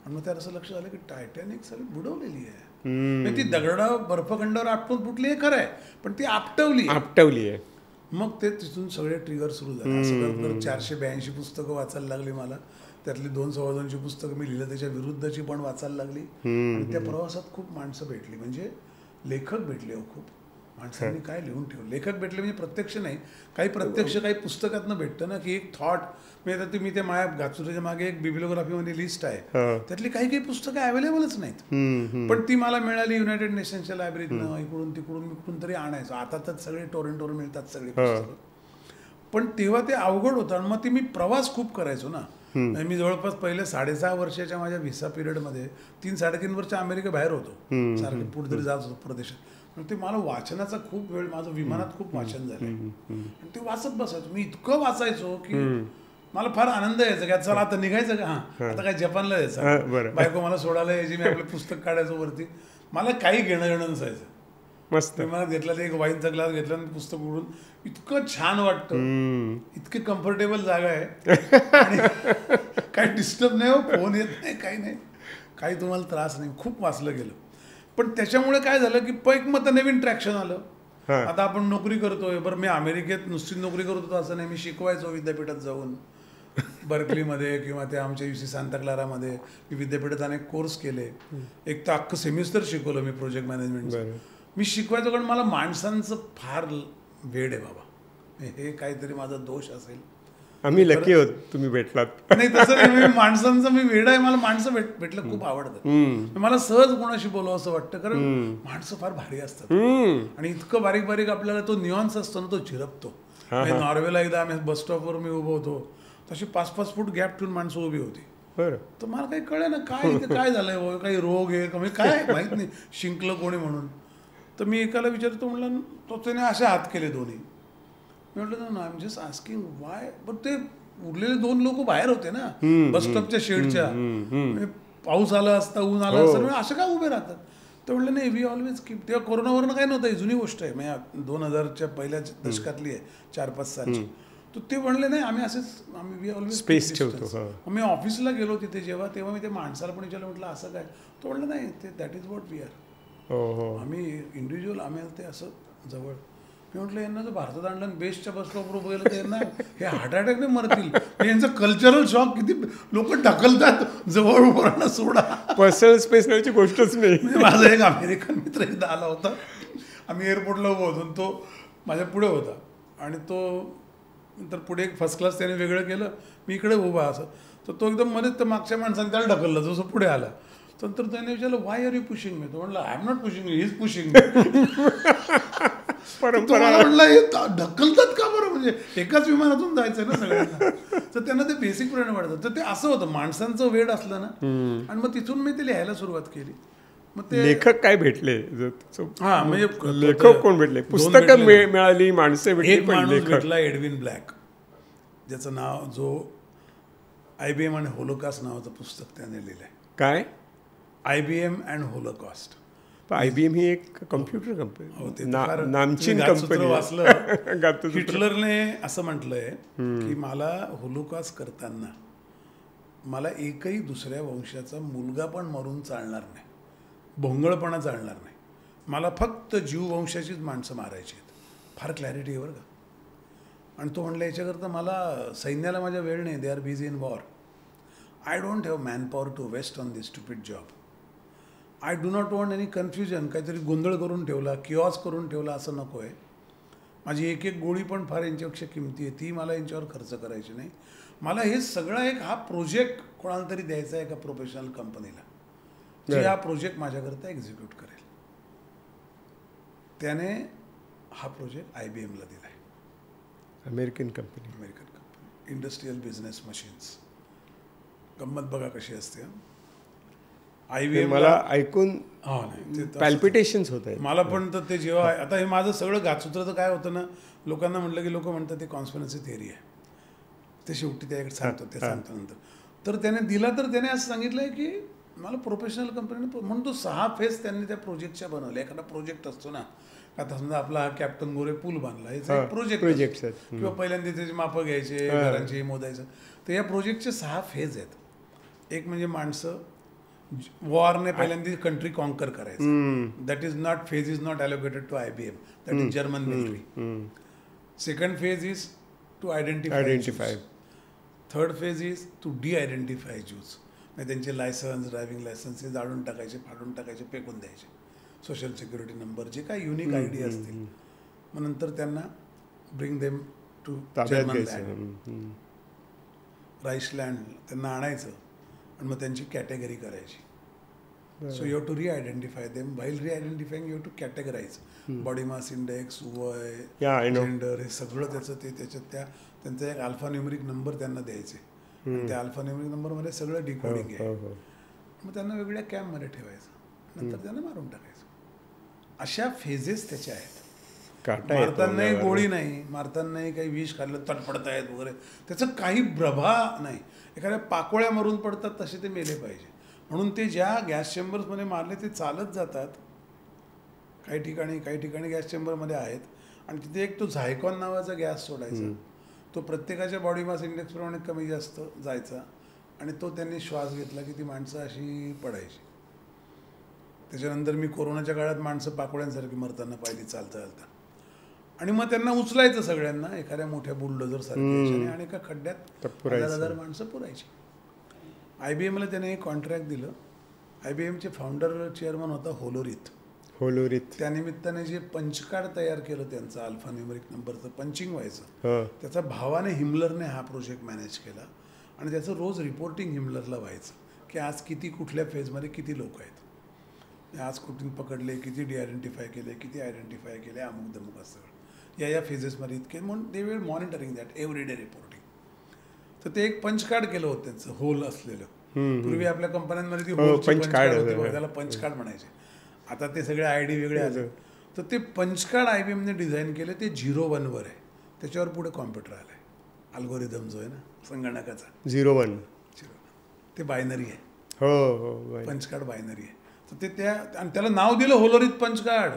आणि मग त्याला असं लक्ष आलं की टायटॅनिक सगळी बुडवलेली आहे. ती दगडा बर्फखंडावर आपटून फुटली आहे खरं आहे, पण ती आपटवली आहे. मग ते तिथून सगळे ट्रिगर सुरू झाले. असं करत करत 482 पुस्तकं वाचायला लागली मला. त्यातली 2-2.25 पुस्तकं मी लिहिलं त्याच्या विरुद्धची पण वाचायला लागली. आणि त्या प्रवासात खूप माणसं भेटली, म्हणजे लेखक भेटले हो खूप. माणसांनी काय लिहून ठेवलं, लेखक भेटले म्हणजे प्रत्यक्ष नाही, काही प्रत्यक्ष काही पुस्तकातनं भेटतं ना की एक थॉट. म्हणजे आता तुम्ही ते माझ्या गाचुऱ्याच्या मागे एक बिब्लिओग्राफीमध्ये लिस्ट आहे, त्यातली काही काही पुस्तकं अवेलेबलच नाहीत, पण ती मला मिळाली युनायटेड नेशन्सच्या लायब्ररीतनं, इकडून तिकडून तरी आणायचं. आता तर सगळे टोरेंटोवर मिळतात सगळे पुस्तकं, पण तेव्हा ते अवघड होतं. आणि मग ते मी प्रवास खूप करायचो ना. मी जवळपास पहिले 6.5 वर्षाच्या माझ्या व्हिसा पिरियडमध्ये 3-3.5 वर्ष अमेरिका बाहेर होतो, सारखे पुढे तरी जात होतो प्रदेशात. पण ते मला वाचनाचा खूप वेळ, माझं विमानात खूप वाचन झालं आणि ते वाचत बसायचो मी, इतकं वाचायचो की मला फार आनंद यायचा की चला आता निघायचं का, आता काय जपानला जायचं, बायको मला सोडायला यायची, मी आपलं पुस्तक काढायचो वरती, मला काही घेणं नसायचं. मस्त विमानात घेतला, ते एक वाईनचा ग्लास घेतला आणि पुस्तक उघडून इतकं छान वाटतं, इतकी कम्फर्टेबल जागा आहे आणि काही डिस्टर्ब नाही, हो फोन येत नाही, काही नाही, काही तुम्हाला त्रास नाही, खूप वाचलं गेलं. पण त्याच्यामुळे काय झालं की पैक मग नवीन ट्रॅक्शन आलं. आता आपण नोकरी करतोय, बरं मी अमेरिकेत नुसती नोकरी करत होतो असं नाही, मी शिकवायचो विद्यापीठात जाऊन, बर्कलीमध्ये किंवा त्या आमच्या UC सांता क्लारामध्ये. मी विद्यापीठात अनेक कोर्स केले, एक तर अख्खं सेमिस्टर शिकवलं मी प्रोजेक्ट मॅनेजमेंटचं. मी शिकवायचो कारण मला माणसांचं फार वेड आहे बाबा, हे काहीतरी माझा दोष असेल. आम्ही लकी होत तुम्ही भेटलात. नाही तसं नाही, माणसांचं मी वेड आहे, मला माणसं भेटलं खूप आवडतं. मला सहज कोणाशी बोलावं असं वाटतं, कारण माणसं फार भारी असतात आणि इतकं बारीक बारीक आपल्याला तो नियॉन्स असतो ना, तो झिरपतो. नॉर्वेला एकदा आम्ही बस स्टॉपवर मी उभं होतो, तशी 5-5 फूट गॅप ठेवून माणसं उभी होती. तर मला काही कळे ना काय इथे काय झालंय, काही रोग आहे का काय माहित नाही, शिंकलं कोणी म्हणून. तर मी एकाला विचारतो, म्हणलं तो त्याने असे हात केले दोन्ही. मी म्हटलं ना, I am just asking Y. पण ते उरलेले 2 लोक बाहेर होते ना बस स्टॉपच्या शेडच्या, पाऊस आला असता, ऊन आला असता, असं काय उभे राहतात. तर म्हटलं नाही, वी ऑलवेज कीप. तेव्हा कोरोनावरनं काय नव्हतं, ही जुनी गोष्ट आहे, म्हणजे 2000च्या पहिल्या दशकातली आहे, 4-5 सालची. तर ते म्हणले नाही, आम्ही असेच, आम्ही वी ऑलवेज स्पेस ठेवतो. मी ऑफिसला गेलो तिथे जेव्हा, तेव्हा मी ते माणसाला पण विचारलं, म्हटलं असं काय. तो म्हटलं नाही, ते that is what we are. आम्ही इंडिव्हिज्युअल, आम्ही ते असं जवळ. मी म्हटलं यांना जर भारतात आणलं आणि बेस्टच्या बस स्टॉपवर गेलं तर यांना हे हार्ट अटॅकने मरतील. यांचं कल्चरल शॉक किती लोक ढकलतात जवळ उभं राहणं सोडा, पर्सनल स्पेस नावाची गोष्टच नाही. माझा एक अमेरिकन मित्र एकदा आला होता, आम्ही एअरपोर्टला उभं होतो, तो माझ्या पुढे होता आणि तो नंतर पुढे एक फर्स्ट क्लास त्याने वेगळं केलं, मी इकडे उभा असं. तर तो एकदम मध्ये तर मागच्या माणसाने त्याला ढकललं, जसं पुढे आला. तर त्याने विचारलं why are you pushing me. तो म्हणला I am not pushing me, he is pushing me. तुम्हाला म्हटलं हे ढकलतात का बरं, म्हणजे एकाच विमानातून जायचं ना सगळ्यांना. तर त्यांना ते बेसिक प्रेरणा वाटतं. तर ते असं होतं, माणसांचं वेड असलं ना. आणि मग तिथून मी ते लिहायला सुरुवात केली. मग ते लेखक काय भेटले, हा म्हणजे लेखक कोण भेटले, पुस्तकं मिळाली, माणसं भेटली. एक माणूस भेटला, एडविन ब्लॅक, ज्याचं नाव, जो IBM आणि होलोकॉस्ट नावाचं पुस्तक त्याने लिहिलंय. काय IBM अँड होलोकॉस्ट. IBM ही एक कम्प्युटर कंपनी, नामचीन कंपनी. वाचलं, हिटलरने असं म्हटलंय की मला होलोकॉस्ट करताना मला एकही दुसऱ्या वंशाचा मुलगा पण मरून चालणार नाही, भोंगळपणा चालणार नाही, मला फक्त जीव वंशाचीच माणसं मारायची आहेत. फार क्लॅरिटी आहे बरं का. आणि तो म्हणला याच्याकरता मला सैन्याला माझ्या वेळ नाही, they are busy in war. I don't have manpower to waste on this stupid job. I do not want any confusion, काहीतरी गोंधळ करून ठेवला, किऑस करून ठेवला असं नको आहे. माझी एक एक गोळी पण फार यांच्यापेक्षा किमती आहे, ती मला यांच्यावर खर्च करायची नाही. मला हे सगळं एक हा प्रोजेक्ट कोणाला तरी द्यायचा आहे एका प्रोफेशनल कंपनीला, जे हा प्रोजेक्ट माझ्याकरता एक्झिक्यूट करेल. त्याने हा प्रोजेक्ट IBMला दिला आहे. American company. Industrial business machines. गंमत बघा कशी असते. ते IBM मला ऐकून हा नाही ते तसंच. पॅल्पिटेशन्स होत आहेत. मला पण तर ते जेव्हा आता हे माझं सगळं गाचूत्रचं काय होतं ना, लोकांना म्हटलं की लोक म्हणतात ते कॉन्स्पिरन्सी थिअरी आहे, ते शेवटी त्याकडे सांगतो, ते सांगतो नंतर. तर त्याने दिला, तर त्याने असं सांगितलंय की मला प्रोफेशनल कंपनीने म्हणून तो 6 फेज त्यांनी त्या प्रोजेक्टच्या बनवले. एखादा प्रोजेक्ट असतो ना, आता समजा आपला हा कॅप्टन गोरे पूल बांधला, याचा एक प्रोजेक्ट किंवा पहिल्यांदा त्याची मापं घ्यायचे, घरांचे मोदायचं. तर या प्रोजेक्टचे 6 फेज आहेत. एक म्हणजे माणसं, वॉरने पहिल्यांदा कंट्री कॉन्कर करायचं. That is not phase is not allocated to IBM, that is German military. Second phase is to identify. Third phase is to de-identify Jews. म्हणजे त्यांचे लायसन्स, ड्रायव्हिंग लायसन्स हे जाळून टाकायचे, फाडून टाकायचे, फेकून द्यायचे. सोशल सिक्युरिटी नंबर, जे काही युनिक आयडी असतील, मग नंतर त्यांना bring them to German land, Reichsland त्यांना आणायचं आणि मग त्यांची कॅटेगरी करायची. So you have to re-identify them. While re-identifying you have to categorise. Body mass index, वय, जेंडर, हे सगळं त्याचं त्याच्यात त्यांचा एक अल्फा न्यूमेरिक नंबर त्यांना द्यायचे. त्या अल्फा न्यूमेरिक नंबरमध्ये सगळं डिकोडिंग आहे. मग त्यांना वेगळ्या कॅम्पमध्ये ठेवायचं, नंतर त्यांना मारून टाकायचं. अशा फेजेस त्याच्या आहेत. मारतानाही गोळी नाही, मारतानाही काही विष खाल्लं तडफडतायत वगैरे, त्याचं काही प्रभा नाही. एखाद्या पाकोळ्या मरून पडतात तसे ते मेले पाहिजे. म्हणून ते ज्या गॅस चेंबर्समध्ये मारले ते चालत जातात. काही ठिकाणी गॅस चेंबरमध्ये आहेत. आणि तिथे एक तो झायकॉन नावाचा गॅस सोडायचा. तो प्रत्येकाच्या बॉडी मास इंडेक्सप्रमाणे कमी जास्त जायचा आणि तो त्यांनी श्वास घेतला की ती माणसं अशी पडायची. त्याच्यानंतर मी कोरोनाच्या काळात माणसं पाकोळ्यांसारखी मरताना पाहिली चालता चालता. आणि मग त्यांना उचलायचं सगळ्यांना एखाद्या मोठ्या बुलडोझर सारख्या आणि एका खड्ड्यात 1000 माणसं पुरायची. IBMला त्याने एक कॉन्ट्रॅक्ट दिलं. IBMचे फाउंडर चेअरमन होता होलोरिथ. त्यानिमित्ताने जे पंचकार्ड तयार केलं त्यांचं अल्फा न्यूमेरिक नंबरचं पंचिंग व्हायचं, त्याचा भावाने हिमलरने हा प्रोजेक्ट मॅनेज केला. आणि त्याचं रोज रिपोर्टिंग हिमलरला व्हायचं की आज किती कुठल्या फेजमध्ये किती लोक आहेत, आज कुठून पकडले, किती डी-आयडेंटिफाय केले, किती आयडेंटिफाय केले, अमुक दमुक असं या फेजेसमध्ये इतके. म्हणून they will monitoring that every day reporting. तर ते एक पंचकार्ड केलं होतं त्यांचं, होल असलेलं. पूर्वी आपल्या कंपन्यांमध्ये ती होलची पंचकार्ड होती, त्याला पंचकार्ड म्हणायचे. आता ते सगळे आयडी वेगळे आले. तर ते पंचकार्ड IBMने डिझाईन केले. ते 0-1 आहे. त्याच्यावर पुढे कॉम्प्युटर आलाय, अल्गोरिदम जो आहे ना संगणकाचा, 0-1 ते बायनरी आहे. हो, पंचकार्ड बायनरी आहे. तर ते आणि त्याला नाव दिलं होलोरिथ पंचकार्ड.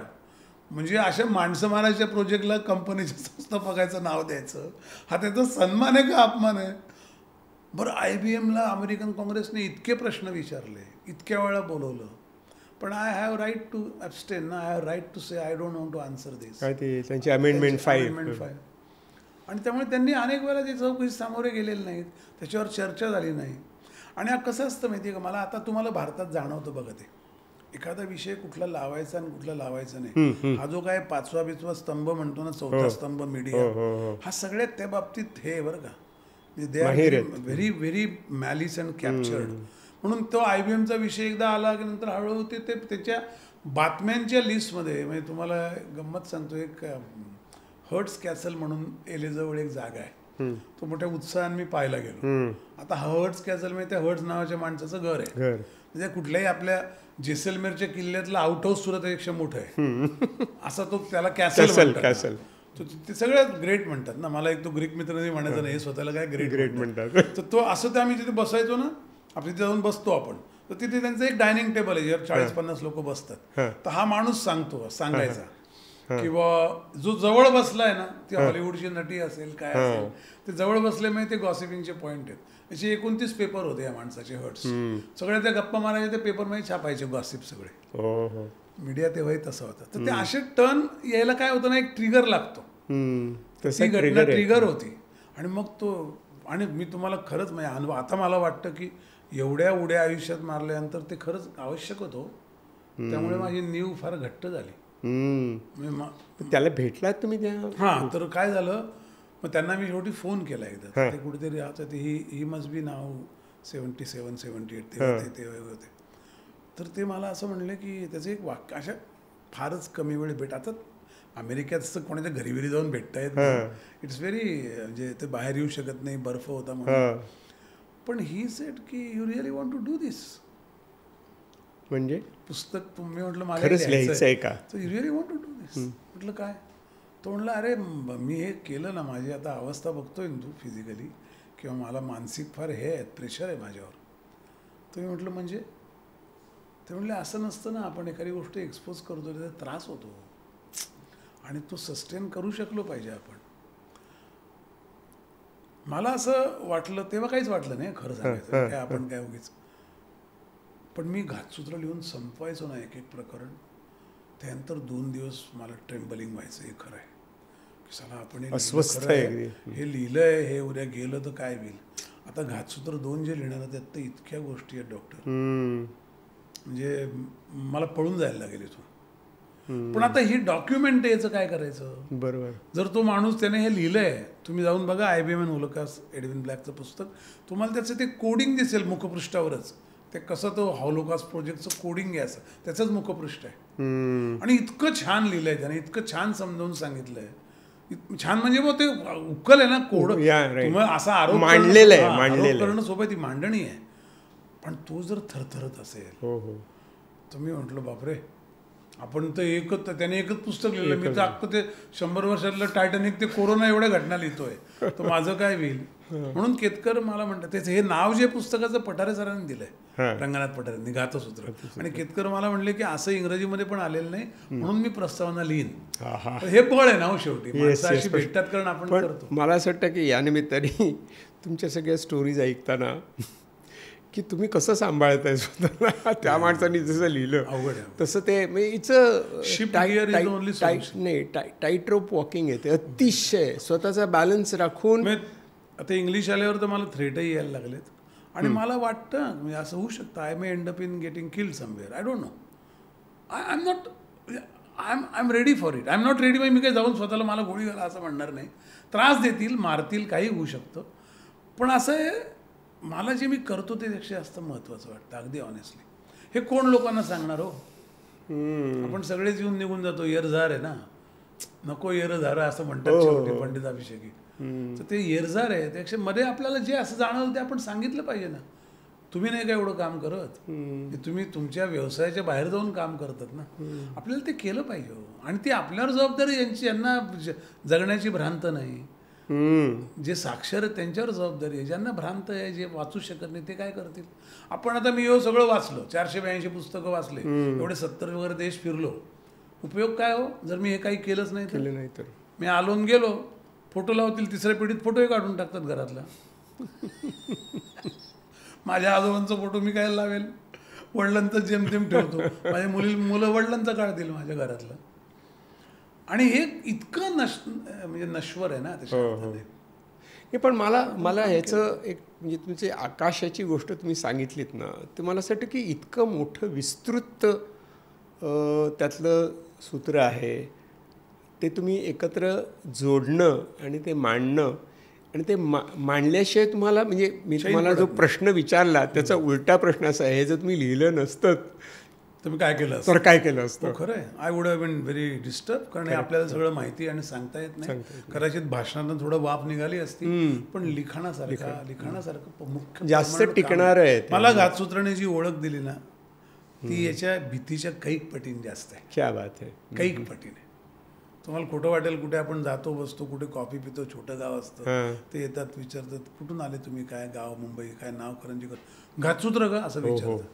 म्हणजे अशा माणसं मारायच्या प्रोजेक्टला कंपनीच्या संस्थापकाचं नाव द्यायचं, हा त्याचा सन्मान आहे का अपमान आहे? बरं, IBMला अमेरिकन काँग्रेसने इतके प्रश्न विचारले, इतक्या वेळा बोलवलं, पण I have right to abstain ना, I have right to say I don't want to answer this. त्यांची अमेंडमेंट 5. आणि त्यामुळे त्यांनी अनेक वेळा ते चौकशी सामोरे गेलेले नाहीत, त्याच्यावर चर्चा झाली नाही. आणि हा कसं असतं माहिती आहे का, मला आता तुम्हाला भारतात जाणवतं बघा, ते एखादा विषय कुठला लावायचा आणि कुठला लावायचा नाही. हा जो काय 5वा स्तंभ म्हणतो ना, 4था स्तंभ मीडिया, हा सगळ्यात त्या बाबतीत हे बरं का, they are very very malice and captured. म्हणून तो IBMचा विषय एकदा आला की नंतर हळूहळू ते त्याच्या बातम्यांच्या लिस्टमध्ये, म्हणजे तुम्हाला गंमत सांगतो, एक हर्ट्स कॅसल म्हणून एलेजवळ एक जागा आहे, तो मोठ्या उत्साहाने मी पाहायला गेलो. आता हर्ट्स कॅसल म्हणजे त्या हर्ट्स नावाच्या माणसाचं घर आहे. म्हणजे कुठल्याही आपल्या जेसलमेरच्या किल्ल्यातलं आउट हाऊस सुद्धा त्यापेक्षा मोठं आहे, असा तो त्याला कॅसल. ते सगळ्यात ग्रेट म्हणतात ना. मला एक तो ग्रीक मित्रांनी म्हणायचं नाही, हे स्वतःला काय ग्रेट म्हणतात. तर तो असं ते आम्ही तिथे बसायचो ना, आपल्या तिथे जाऊन बसतो आपण, तर तिथे त्यांचं एक डायनिंग टेबल आहे, ज्यावर 40-50 लोक बसतात. तर हा माणूस सांगायचा किंवा जो जवळ बसलाय ना, ती हॉलिवूडची नटी असेल काय असेल, ते जवळ बसल्यामुळे ते गॉसिपिंगचे पॉईंट आहेत. असे 29 पेपर होते या माणसाचे हर्ट्स. सगळ्या त्या गप्पा मारायचे, ते पेपरमध्ये छापायचे गॉसिप सगळे. मीडिया तेव्हाही तसं होतं. तर ते असे टर्न यायला काय होतं ना, एक ट्रिगर लागतो. ती घटना ट्रिगर होती. आणि मग तो, आणि मी तुम्हाला खरंच म्हणजे आता मला वाटतं की एवढ्या उड्या आयुष्यात मारल्यानंतर ते खरंच आवश्यक होतं. त्यामुळे माझी नीव फार घट्ट झाली. त्याला भेटलात तुम्ही त्या? हां, तर काय झालं, मग त्यांना मी शेवटी फोन केला एकदा. ते कुठेतरी राहतं, ते ही मस्ट बी नाव 77-78 ते होते. तर ते मला असं म्हणले की त्याचं एक वाक्य, अशा फारच कमी वेळ आता अमेरिकेत असं कोणाच्या घरी घरी जाऊन भेटता येत. इट्स व्हेरी, म्हणजे ते बाहेर येऊ शकत नाही, बर्फ होता म्हणून. पण ही सेड की you really want to do this, म्हणजे पुस्तक तुम्ही म्हटलं मला खरंच लिहायचं आहे का, so you really want to do this. म्हटलं काय, तो म्हटलं अरे मी हे केलं ना, माझी आता अवस्था बघतोय ना तू फिजिकली, किंवा मला मानसिक फार हे आहेत, प्रेशर आहे माझ्यावर. तुम्ही म्हटलं म्हणजे, ते म्हटलं असं नसतं ना, आपण एखादी गोष्ट एक्सपोज करतो त्याचा त्रास होतो आणि तो सस्टेन करू शकलो पाहिजे आपण. मला असं वाटलं तेव्हा, काहीच वाटलं नाही खरं सांगायचं, काय आपण काय उगीच. पण मी घातसूत्र लिहून संपवायचो ना एक एक प्रकरण, त्यानंतर 2 दिवस मला ट्रेम्बलिंग व्हायचं. हे खरं आहे की साला आपण अस्वस्थ हे लिहिलंय, हे उद्या गेलं तर काय होईल. आता घातसूत्र 2 जे लिहिणार त्यात तर इतक्या गोष्टी आहेत डॉक्टर, म्हणजे मला पळून जायला लागेल इथून. पण आता ही डॉक्युमेंट याचं काय करायचं. बरोबर. जर तो माणूस त्याने हे लिहिलंय, तुम्ही जाऊन बघा IBM होलोकॉस्ट, एडविन ब्लॅकचं पुस्तक, तुम्हाला त्याचं ते कोडिंग दिसेल मुखपृष्ठावरच. ते कसं तो हॉलोकॉस्ट प्रोजेक्टचं कोडिंग आहे असं, त्याचंच मुखपृष्ठ आहे. आणि इतकं छान लिहिलंय त्याने, इतकं छान समजावून सांगितलंय. छान म्हणजे मग ते उकल आहे ना कोड, तुम्हाला असा आरोप करणं सोबत ती मांडणी आहे. पण तो जर थरथरत असेल, तुम्ही म्हटलं बापरे, आपण तर त्याने एकच पुस्तक लिहिलं, मी तर अख्खं ते 100 वर्षातलं टायटॅनिक ते कोरोना एवढ्या घटना लिहितोय, तर माझं काय होईल. म्हणून केतकर मला म्हणतात, त्याचं हे नाव जे पुस्तकाचं पठारे सरांनी दिलंय, रंगनाथ पठारेंनी, घातसूत्र. आणि केतकर मला म्हणले की असं इंग्रजीमध्ये पण आलेलं नाही, म्हणून मी प्रस्तावना लिहीन. हे बळ आहे ना शेवटी, माणसाशी भेटतात कारण आपण करतो. मला असं वाटतं की या निमित्ताने तुमच्या सगळ्या स्टोरीज ऐकताना की तुम्ही कसं सांभाळताय स्वतःला. त्या माणसाने जसं लिहिलं अवघड तसं ते टाईट रोप वॉकिंग येते, अतिशय स्वतःचा बॅलन्स राखून. आता इंग्लिश आल्यावर तर मला थ्रेटही यायला लागलेत, आणि मला वाटतं म्हणजे असं होऊ शकतं, I may end up in getting killed somewhere, I don't know. I am ready for it. I am not ready. मी काही जाऊन स्वतःला मला गोळी घाला असं म्हणणार नाही. त्रास देतील, मारतील, काही होऊ शकतं. पण असं आहे, मला जे मी करतो ते त्यापेक्षा जास्त महत्त्वाचं वाटतं, अगदी ऑनेस्टली. हे कोण लोकांना सांगणार हो. आपण सगळेच येऊन निघून जातो, येरझार आहे ना, नको येरझार असं म्हणतात शेवटी पंडित अभिषेकी. तर ते येरझार आहे, त्यापेक्षा मध्ये आपल्याला जे असं जाणवलं ते आपण सांगितलं पाहिजे ना. तुम्ही नाही का एवढं काम करत, तुम्ही तुमच्या व्यवसायाच्या बाहेर जाऊन काम करतात ना, आपल्याला ते केलं पाहिजे. आणि ती आपल्यावर जबाबदारी, यांना जगण्याची भ्रांत नाही. जे साक्षर आहेत त्यांच्यावर जबाबदारी आहे. ज्यांना भ्रांत आहे, जे वाचू शकत नाही, ते काय करतील. आपण आता मी सगळं वाचलं, 482 पुस्तकं वाचले, एवढे 70 वगैरे देश फिरलो, उपयोग काय हो जर मी हे काही केलंच नाही तर. मी आलोन गेलो, फोटो लावतील, 3ऱ्या पिढीत फोटोही काढून टाकतात घरातला. माझ्या आजोबांचा फोटो मी काय लावेल, वडिलांचा जेमतेम ठेवतो, माझ्या मुलं वडिलांचा काढतील माझ्या घरातलं. आणि हे इतकं म्हणजे नश्वर आहे ना त्याच्यामध्ये. पण मला ह्याचं एक म्हणजे तुमची आकाशाची गोष्ट तुम्ही सांगितलीत ना, तर मला असं वाटतं की इतकं मोठं विस्तृत त्यातलं सूत्र आहे, ते तुम्ही एकत्र जोडणं आणि ते मांडणं, आणि ते मांडल्याशिवाय तुम्हाला, म्हणजे मी तुम्हाला जो प्रश्न विचारला त्याचा उलटा प्रश्न असा आहे, हे जर तुम्ही लिहिलं नसतं तुम्ही काय केलं तर काय केलं असतं. खरं आहे, I would have been very disturb. कारण आपल्याला सगळं माहिती आणि सांगता येत नाही. कदाचित भाषणातून थोडं वाफ निघाली असती, पण लिखाणासारखं मुख्य जास्त टिकणार आहे. मला घातसूत्राने जी ओळख दिली ना, ती याच्या भीतीच्या कैक पटीने जास्त आहे. क्या बात आहे. कैक पटीने. तुम्हाला खोटं वाटेल, कुठे आपण जातो, बसतो, कुठे कॉफी पितो, छोटं गाव असतं, ते येतात, विचारतात कुठून आले तुम्ही, काय गाव, मुंबई, काय नाव, करंजीकर, घातसूत्र का असं विचारतात.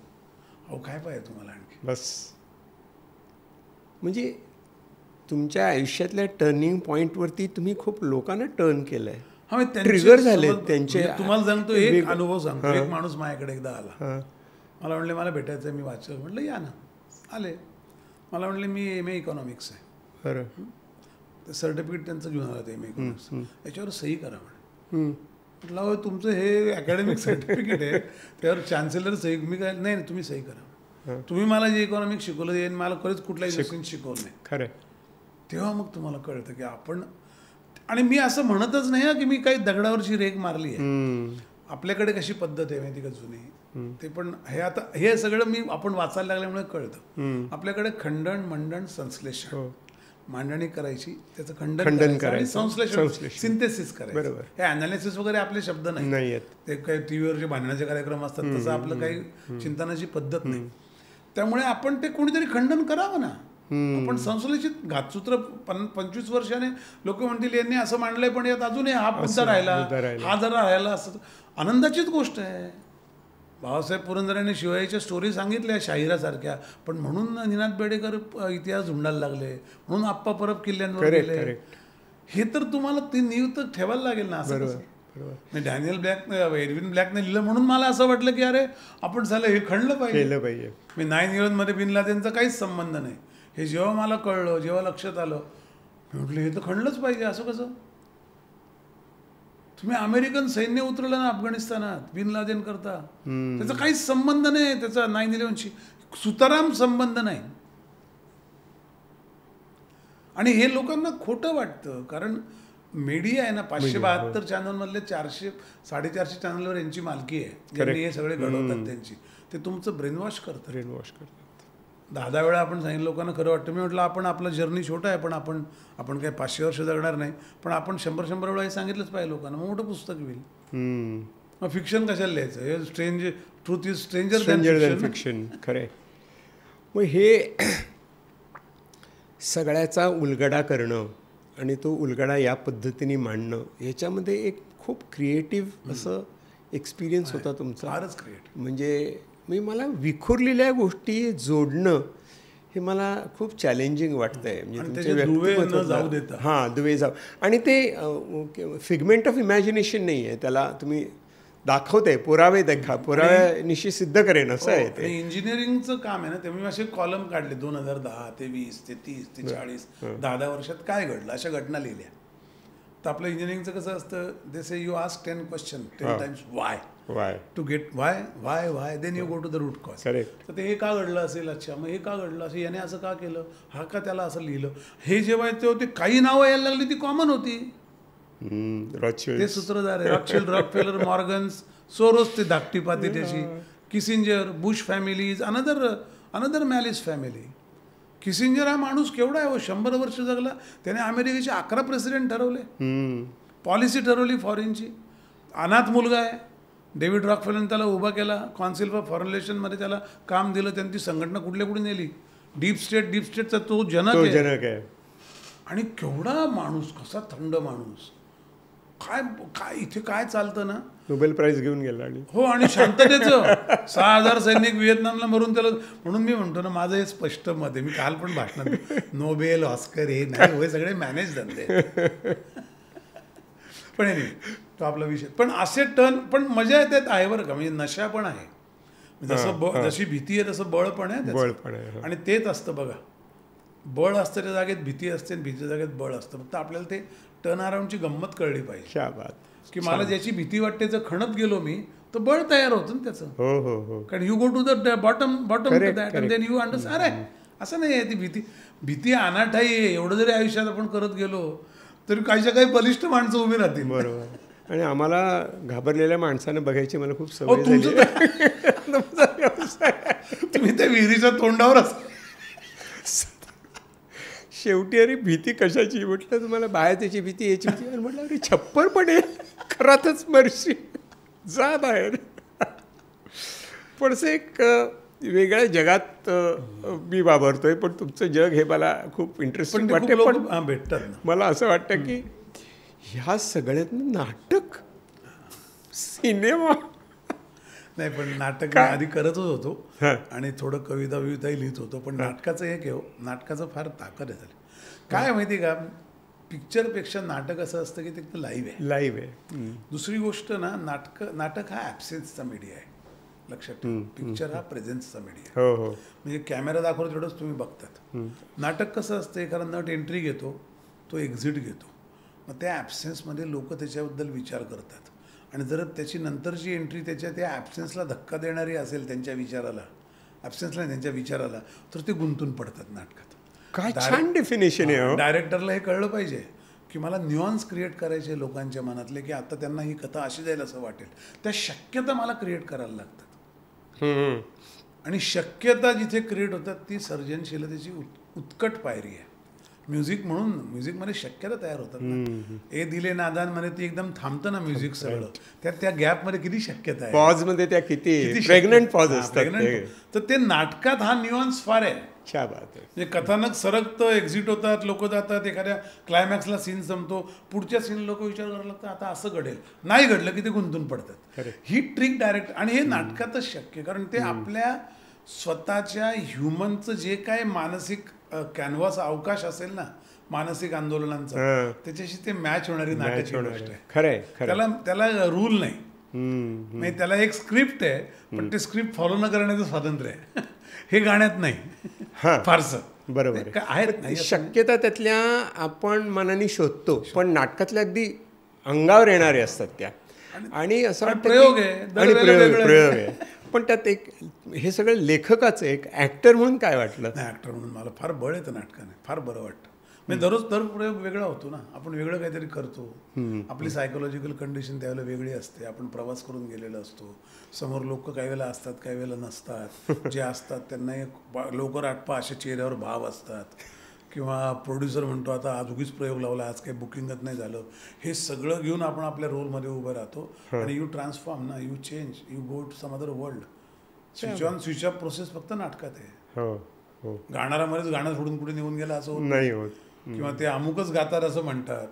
अहो काय पाहिजे तुम्हाला आणखी. बस म्हणजे तुमच्या आयुष्यातल्या टर्निंग पॉईंटवरती तुम्ही खूप लोकांना टर्न केलंय, ट्रिगर झाले त्यांचे. तुम्हाला सांगतो एक अनुभव सांगतो. एक माणूस माझ्याकडे एकदा आला, मला म्हणले मला भेटायचं आहे, मी वाचलं. म्हटलं या ना. आले, मला म्हणले मी MA इकॉनॉमिक्स आहे. बरं. ते सर्टिफिकेट त्यांचं घेऊन आलं, ते MA इकॉनॉमिक्स, याच्यावर सही करा म्हणे. म्हटलं हो तुमचं हे अकॅडमिक सर्टिफिकेट आहे, त्यावर चान्सेलर सही, मी काय नाही, तुम्ही सही करा. तुम्ही मला जे इकॉनॉमिक्स शिकवलं ते मला खरंच कुठल्याही गोष्टीत शिकवलं नाही. खरं. तेव्हा मग तुम्हाला कळतं की आपण, आणि मी असं म्हणतच नाही की मी काही दगडावरची रेग मारली आहे. आपल्याकडे कशी पद्धत आहे माहिती का जुनी, ते पण हे आता हे सगळं आपण वाचायला लागल्यामुळे कळतं. आपल्याकडे खंडन, मंडन, संश्लेषण, मांडणी करायची, त्याचं खंडन खंडन करायचं आणि करायचं, संश्लेषण सिंथेसिस करायचं. बरोबर. हे अनालिसिस वगैरे आपले शब्द नाही आहेत. ते काही टीव्हीवर जे भांडणाचे कार्यक्रम असतात तसं आपलं काही चिंतनाची पद्धत नाही. त्यामुळे आपण ते कोणीतरी खंडन करावं ना. आपण संश्लेषित घातसूत्र 25 वर्षाने लोक म्हणतील यांनी असं मांडलंय पण यात अजूनही हा मुद्दा राहिला, हा जरा राहिला, असं आनंदाचीच गोष्ट आहे. बाबासाहेब पुरंदरेंनी शिवाजीच्या स्टोरी सांगितल्या शाहिरासारख्या, पण म्हणून निनाद बेडेकर इतिहास झुंडायला लागले, म्हणून आप्पा परब किल्ल्यांवर गेले. हे तर तुम्हाला ती नीव तर ठेवायला लागेल ना. असं मी डॅनियल ब्लॅक एडविन ब्लॅकने लिहिलं म्हणून मला असं वाटलं की अरे आपण झालं हे खणलं पाहिजे. मी 9/11 मध्ये बिन लादेनचा काहीच संबंध नाही. हे जेव्हा मला कळलं, जेव्हा लक्षात आलं, म्हटलं हे तर खणलंच पाहिजे. असं कसं? तुम्ही अमेरिकन सैन्य उतरलं ना अफगाणिस्तानात बिन लादेन करता, त्याचा काहीच संबंध नाही त्याचा 9/11शी, सुताराम संबंध नाही. आणि हे लोकांना खोटं वाटतं कारण मीडिया आहे ना, 572 चॅनलमधले 400-450 चॅनलवर यांची मालकी आहे, ज्यांनी हे सगळे घडवतात त्यांची. ते तुमचं ब्रेनवॉश करतात. 10 वेळा आपण सांगितलं लोकांना खरं वाटतं. मी म्हटलं आपण आपला जर्नी छोटा आहे, पण आपण काही 500 वर्ष जगणार नाही, पण आपण 100 वेळा हे सांगितलंच पाहिजे लोकांना. मग मोठं पुस्तक होईल. मग फिक्शन कशाला लिहायचं? हे truth is stranger than fiction. खरं. मग हे सगळ्याचा उलगडा करणं आणि तो उलगडा या पद्धतीने मांडणं, याच्यामध्ये एक खूप क्रिएटिव्ह असं एक्सपिरियन्स होता तुमचा. फारच क्रिएटिव्ह. म्हणजे मला विखुरलेल्या गोष्टी जोडणं हे मला खूप चॅलेंजिंग वाटतंय. म्हणजे दुवे जाऊ. आणि ते फिगमेंट ऑफ इमॅजिनेशन नाही आहे, त्याला तुम्ही दाखवताय, पुरावे देखा, पुराव्यानिशी सिद्ध करेन असं आहे ते. इंजिनिअरिंगचं काम आहे ना. ते मी असे कॉलम काढले 2010 ते 20 ते 30 ते 40 10 वर्षात काय घडलं अशा घटना लिहिल्या. तर आपलं इंजिनिअरिंगचं कसं असतं, they say you ask 10 question 10 times why to get why then you go to the root cause. तर ते हे का घडलं असेल, अच्छा मग हे का घडलं असेल, याने असं का केलं, हा का त्याला असं लिहिलं. हे जेव्हा ते होते काही नावं यायला लागली ती कॉमन होती. ते सूत्रधार आहे, रॉकफेलर, रॉकफेलर, मॉर्गन्स, सोरोस ते धाकटी पाती त्याची, Kissinger, Bush family is another malice family. Kissinger हा माणूस केवढा आहे, 100 वर्ष जगला. त्याने अमेरिकेचे 11 प्रेसिडेंट ठरवले, पॉलिसी ठरवली फॉरेनची. अनाथ मुलगा आहे. डेव्हिड रॉकफेलरने त्याला उभा केला, कॉन्सिल फॉर फॉरेन रिलेशनमध्ये त्याला काम दिलं. त्यांनी ती संघटना कुठल्या कुठे नेली. डीप स्टेटचा तो जनक आहे. आणि केवढा माणूस, कसा थंड माणूस. काय इथे काय चालतं ना, नोबेल प्राइज घेऊन गेला. आणि हो, आणि शांततेचं 6,000 सैनिक व्हिएतनामला मरून त्याला. म्हणून मी म्हणतो ना, माझं हे स्पष्ट मत आहे. मी काल पण भाषणात नोबेल ऑस्कर हे नाही, हे सगळे मॅनेज धंदे. पण हे नाही तो आपला विषय. पण असे पण मजा येतात आहे बरं का. म्हणजे नशा पण आहे. जशी भीती आहे तसं बळ पण आहे. आणि तेच असतं बघा, बळ असतं त्या जागेत भीती असते, आणि भीतीच्या जागेत बळ असतं. फक्त आपल्याला ते टर्न अराउंडची गंमत कळली पाहिजे. की मला ज्याची भीती वाटते जर खणत गेलो मी, तर बळ तयार होतं ना त्याचं. कारण you go to the bottom that and then you understand. अरे असं नाही आहे, ती भीती अनाठाई आहे. एवढं जरी आयुष्यात आपण करत गेलो तरी काहीच्या काही बलिष्ठ माणसं उभी राहतील. बरोबर. आणि आम्हाला घाबरलेल्या माणसानं बघायची मला खूप सवय झाली. तुम्ही त्या विहिरीच्या तोंडावर शेवटी अरे भीती कशाची म्हटलं, तुम्हाला बाहेर त्याची भीती, याची भीती. म्हटलं अरे छप्पर पण आहे, खरातच मरशी, जा बाहेर. पण एक वेगळ्या जगात मी वावरतोय, पण तुमचं जग हे मला खूप इंटरेस्टिंग वाटते. पण भेटतात मला असं वाटतं की ह्या सगळ्यात नाटक, सिनेमा नाही, पण नाटक आधी करतच होतो आणि थोडं कविताही लिहित होतो. पण नाटकाचं एक आहे, नाटकाचं फार ताकद आहे. काय माहिती का, पिक्चरपेक्षा नाटक असं असतं की ते लाईव्ह आहे. दुसरी गोष्ट ना, नाटक हा ॲब्सेन्सचा मीडिया आहे, लक्षात ठेवा. पिक्चर हा प्रेझेन्सचा मीडिया आहे. म्हणजे कॅमेरा दाखवतो तेवढंच तुम्ही बघतात. नाटक कसं असतं, एखादा नट एंट्री घेतो, तो एक्झिट घेतो. मग त्या ॲब्सेन्समध्ये लोक त्याच्याबद्दल विचार करतात. आणि जर त्याची नंतरची एंट्री त्या ॲब्सेन्सला धक्का देणारी असेल, त्यांच्या विचाराला, तर ते गुंतून पडतात नाटकात. काय छान डेफिनेशन आहे. डायरेक्टरला हे कळलं पाहिजे की मला न्यूअन्स क्रिएट करायचे लोकांच्या मनातले, की आता त्यांना ही कथा अशी जाईल असं वाटेल. त्या शक्यता मला क्रिएट करायला लागतात. आणि शक्यता जिथे क्रिएट होतात ती सर्जनशीलतेची उत्कट पायरी आहे. म्युझिक म्हणून म्युझिकमध्ये शक्यता तयार होतात ना. ए दिले नादांमध्ये ती एकदम थांबतं ना म्युझिक सगळं. त्या गॅपमध्ये किती शक्यता आहे. पॉज मध्ये त्या किती प्रेग्नंट पॉज असतात. तर ते नाटकात हा न्यूअन्स फार आहे. क्या बात आहे. म्हणजे कथानक सरकतं, एक्झिट होतात, लोक जातात, एखाद्या क्लायमॅक्सला सीन संपतो, पुढच्या सीन लोक विचार करायला लागतात आता असं घडेल, नाही घडलं की ते गुंतून पडतात. ही ट्रिक डायरेक्ट, आणि हे नाटकातच शक्य, कारण ते आपल्या स्वतःच्या ह्युमनचं जे काय मानसिक कॅनव्हास अवकाश असेल ना मानसिक आंदोलनांचा, त्याच्याशी ते मॅच होणारी नाटकाची गोष्ट आहे. खरंय. त्याला रूल नाही, म्हणजे त्याला एक स्क्रिप्ट आहे, पण ते स्क्रिप्ट फॉलो न करण्याचं स्वातंत्र्य आहे. हे गाण्यात नाही फारसं. बरोबर आहे. शक्यता त्यातल्या आपण मनाने शोधतो, पण नाटकातल्या अगदी अंगावर येणारे असतात त्या. आणि असं वाटतं प्रयोग आहे. पण त्यात एक हे सगळं लेखकाचं एक ऍक्टर म्हणून काय वाटलं? नाही, ऍक्टर म्हणून मला फार बळ येतं नाटकाने, फार बरं वाटतं. म्हणजे दर प्रयोग वेगळा होतो ना, आपण वेगळं काहीतरी करतो. आपली सायकोलॉजिकल कंडिशन त्यावेळेला वेगळी असते, आपण प्रवास करून गेलेलो असतो, समोर लोक काही वेळेला असतात काही वेळेला नसतात, जे असतात त्यांना लवकर आटपा असे चेहऱ्यावर भाव असतात, किंवा प्रोड्युसर म्हणतो आता आज उगीच प्रयोग लावला, आज काही बुकिंगच नाही झालं. हे सगळं घेऊन आपण आपल्या रोलमध्ये उभं राहतो आणि यू ट्रान्सफॉर्म ना, you change, you go to some other world. Switch on switch off process फक्त नाटकात आहे. गाणारा मध्येच गाणं सोडून कुठे निघून गेला असं नाही होत, किंवा ते अमुकच गातात असं म्हणतात.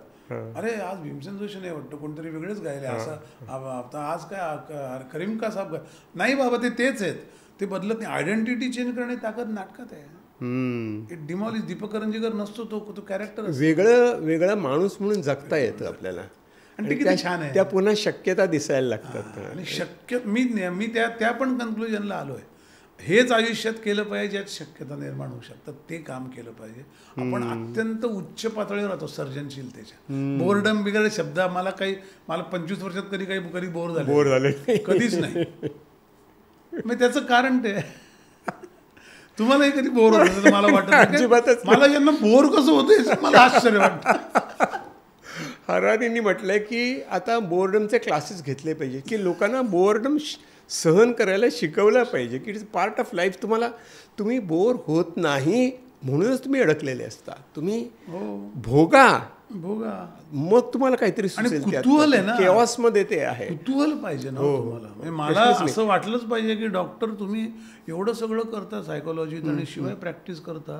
अरे आज भीमसेन जोशी नाही वाटतं, कोणतरी वेगळेच गायले असं, आज काय करीम का साहेब नाही बाबा, तेच आहेत, ते बदलत नाही. आयडेंटिटी चेंज करणे ताकद नाटकात आहे. डिमॉलिश दीपक करंजीकर नसतो, तो कॅरेक्टर वेगळा माणूस म्हणून जगता येतं आपल्याला, आणि ते किती छान आहे. त्या पुन्हा शक्यता दिसायला लागतात. आणि मी त्या पण कन्क्लुजनला आलोय, हेच आयुष्यात केलं पाहिजे ज्यात शक्यता निर्माण होऊ शकतात, ते काम केलं पाहिजे. आपण अत्यंत उच्च पातळीवर राहतो सर्जनशीलतेच्या. बोर्डम बिघडे शब्द मला 25 वर्षात कधी बोर झाले कधीच नाही. मग त्याचं कारण ते तुम्हालाही कधी बोर होत मला वाटत, मला यांना बोर कसं होतं मला आश्चर्य वाटतं. हरारींनी म्हटलंय की आता बोर्डमचे क्लासेस घेतले पाहिजे, की लोकांना बोर्डम सहन करायला शिकवलं पाहिजे, की इट्स पार्ट ऑफ लाईफ. तुम्ही बोर होत नाही म्हणूनच तुम्ही अडकलेले असता, तुम्ही भोगा, मग तुम्हाला काहीतरी कुतूहल आहे ना, केऑस मध्ये ते आहे. कुतूहल पाहिजे ना तुम्हाला. मला असं वाटलंच पाहिजे की डॉक्टर तुम्ही एवढं सगळं करता सायकोलॉजीत, आणि शिवाय प्रॅक्टिस करता,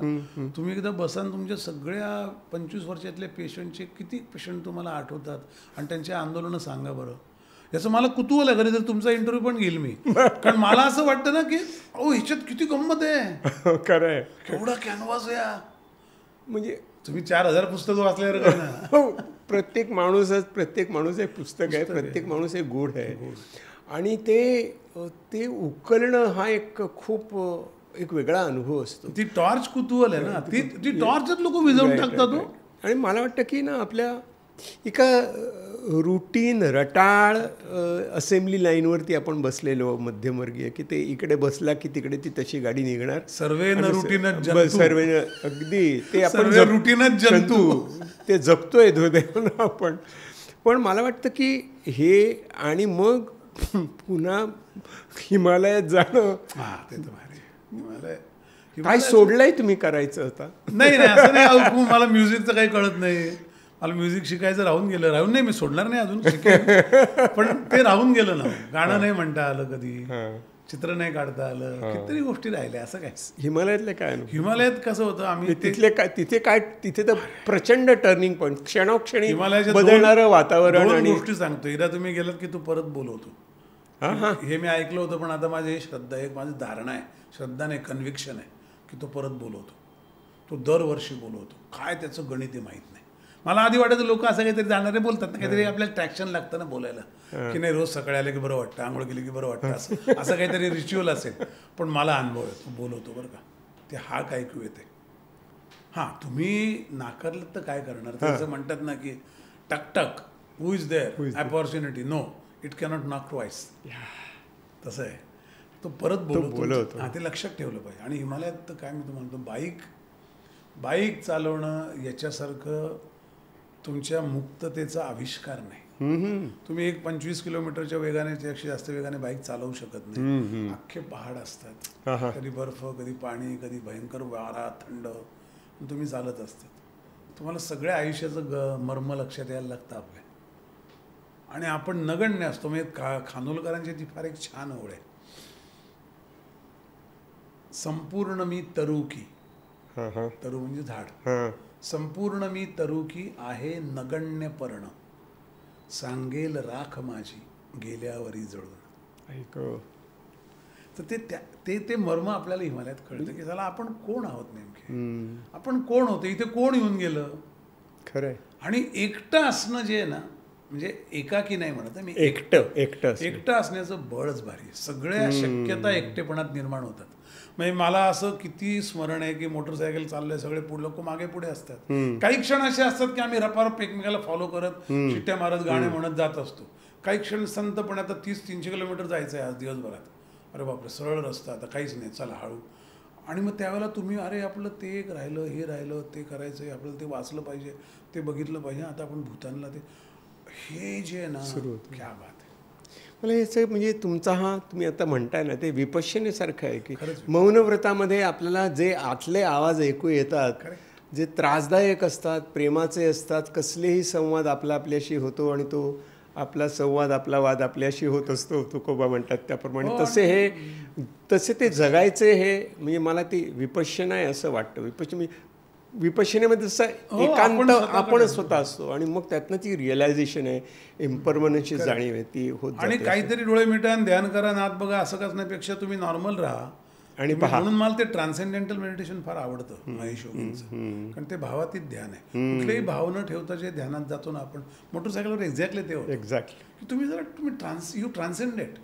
तुम्ही एकदा बसान तुमच्या सगळ्या 25 वर्षातल्या पेशंटचे किती पेशंट तुम्हाला आठवतात आणि त्यांचे आंदोलनं सांगा बरं. याचं मला कुतूहल आहे. कधी तर तुमचा इंटरव्ह्यू पण घेईल मी, कारण मला असं वाटतं ना की ह्याच्यात किती गंमत आहे. खरंय, केवढा कॅनव्हास आहे. म्हणजे तुम्ही 4000 पुस्तकं वाचल्यावर ना, प्रत्येक माणूस एक पुस्तक आहे, प्रत्येक माणूस एक गूढ आहे. आणि ते उकलणं हा एक खूप एक वेगळा अनुभव असतो. ती टॉर्च कुतूहल आहे ना, ती टॉर्चच लोक विझवून टाकतात. आणि मला वाटतं की ना आपल्या एका रुटीन रटाळ असेंब्ली लाईनवरती आपण बसलेलो मध्यमवर्गीय, की ते इकडे बसला की तिकडे ती तशी गाडी निघणार. सर्वे अगदी ते आपण रुटीनच जंतू ते जगतोय दुर्दैवानं आपण. पण मला वाटतं की हे, आणि मग पुन्हा हिमालयात जाणं, ते तर भारी. काय सोडलंय तुम्ही करायचं होता? नाही असं नाही, मला म्युझिकचं काही कळत नाही. मला म्युझिक शिकायचं राहून नाही, मी सोडणार नाही अजून शिकेल, पण ते राहून गेलं ना. गाणं नाही म्हणता आलं कधी, चित्र नाही काढता आलं, कितीतरी गोष्टी राहिल्या. असं काय हिमालयातलं काय? हिमालयात कसं होतं, आम्ही तिथे तर प्रचंड टर्निंग पॉईंट, क्षणोक्षणी बदलणारं वातावरण. आणि गोष्टी सांगतो, एकदा तुम्ही गेलात की तू परत बोलवतो. हे मी ऐकलं होतं, पण आता माझी श्रद्धा आहे, माझी धारणा आहे, श्रद्धा नाही कन्व्हिक्शन आहे, की तो परत बोलवतो. तो दरवर्षी बोलवतो. काय त्याचं गणित आहे माहीत नाही. मला आधी वाटायचं लोक असं काहीतरी जाणारे बोलतात ना, काहीतरी आपल्याला ट्रॅक्शन लागतं ना बोलायला, की नाही रोज सकाळी आले की बरं वाटतं, आंघोळ केली की बरं वाटतं, असं काहीतरी रिच्युअल असेल. पण मला अनुभव आहे, तो बोलवतो बरं का. ते हाक ऐकू येते. तुम्ही नाकारलं तर काय करणार? तसं म्हणतात ना की टक who is there opportunity, no it cannot knock twice. तसं आहे, तो परत बोलवतो. ते लक्षात ठेवलं पाहिजे. आणि हिमालयात तर काय मी तुम्हाला म्हणतो, बाईक चालवणं याच्यासारखं तुमच्या मुक्ततेचा आविष्कार नाही. तुम्ही 25 किलोमीटरच्या वेगाने, त्यापेक्षा जास्त वेगाने बाईक चालवू शकत नाही. अख्खे पहाड असतात, कधी बर्फ, कधी पाणी, कधी भयंकर वारा, थंड, तुम्ही चालत असतात. तुम्हाला सगळ्या आयुष्याचं मर्म लक्षात यायला लागतं आपल्या. आणि आपण नगण्य असतो. म्हणजे खानोलकरांची ती फार एक छान ओळ आहे, संपूर्ण मी तरू की, तरू म्हणजे झाड, संपूर्ण मी तरू की आहे नगण्य पर्ण, सांगेल राख माझी गेल्यावरी जळून. तर ते मर्म आपल्याला हिमालयात कळतं की त्याला आपण कोण आहोत नेमके, आपण कोण होतो, इथे कोण येऊन गेलं. खरंय. आणि एकटं असणं जे आहे ना, म्हणजे एकाकी नाही म्हणत मी, एकटं असण्याचं बळच भारी. सगळ्या शक्यता एकटेपणात निर्माण होतात. म्हणजे मला असं किती स्मरण आहे की मोटरसायकल चाललंय, सगळे लोक मागे पुढे असतात. काही क्षण असे असतात की आम्ही रपारप एकमेकाला फॉलो करत शिट्ट्या मारत गाणे म्हणत जात असतो. काही क्षण संतपणे आता 30-300 किलोमीटर जायचं आहे आज दिवसभरात, अरे बापरे सरळ रस्ता, आता काहीच नाही, चला हळू. आणि मग त्यावेळेला तुम्ही अरे आपलं ते एक राहिलं, हे राहिलं, ते करायचं आहे, आपल्याला ते वाचलं पाहिजे, ते बघितलं पाहिजे, आता आपण भूतानला ते, हे जे ना क्या बात आहे. मला याचं म्हणजे तुमचा तुम्ही आता म्हणताय ना ते विपश्यनेसारखं आहे की मौनव्रतामध्ये आपल्याला जे आतले आवाज ऐकू येतात, जे त्रासदायक असतात, प्रेमाचे असतात, कसलेही संवाद आपल्याशी होतो आणि तो आपला संवाद, आपला वाद आपल्याशी होत असतो, तुकोबा म्हणतात त्याप्रमाणे. तसे ते जगायचे, हे म्हणजे मला ती विपश्यना आहे असं वाटतं. विपश्यनेमध्ये जसं एकांत आपण स्वतः असतो आणि मग त्यातनं ती रिअलायझेशन आहे, इम्परमनन्सची जाणीव आहे, ती होत जाते. आणि काहीतरी डोळे मिटा, ध्यान करा, नात बघा, असं करण्यापेक्षा तुम्ही नॉर्मल राहा आणि पहा. म्हणून मला ते ट्रान्सेंडेंटल मेडिटेशन फार आवडतं महेश योगींचं, कारण ते भावातीत ध्यान आहे. कुठलेही भाव न ठेवता जे ध्यानात जातो ना आपण मोटरसायकलवर, एक्झॅक्टली ते होतं. एक्झॅक्टली की तुम्ही जरा you transcendent,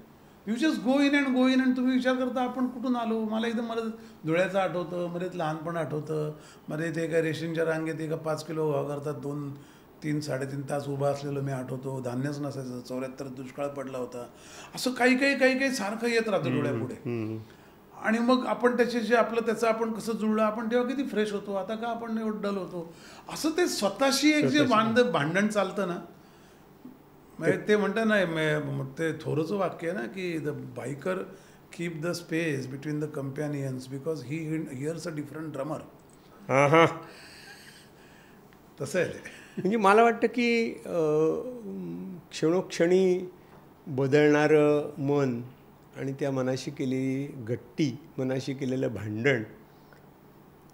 you just go in and तुम्ही विचार करता आपण कुठून आलो. मला एकदम मला धुळ्याचं आठवतं, मध्ये लहानपण आठवतं, मध्ये ते एका रेशनच्या रांगेत एका 5 किलो व्हा करतात 2-3-3.5 तास उभा असलेलं मी आठवतो. धान्यच नसायचं, 74 दुष्काळ पडला होता. असं काही सारखं येत राहतं डोळ्यापुढे. आणि मग आपण त्याचं आपण कसं जुळलं, आपण तेव्हा किती फ्रेश होतो, आता का आपण एवढं डल होतो. असं ते स्वतःशी एक जे भांडण चालतं ना, म्हणजे ते म्हणतात ना, ते थोरंचं वाक्य आहे ना की the biker keep the space between the companions because he hears a different drummer. तसं आहे ते. म्हणजे मला वाटतं की क्षणोक्षणी बदलणारं मन आणि त्या मनाशी केलेली गट्टी, मनाशी केलेलं भांडण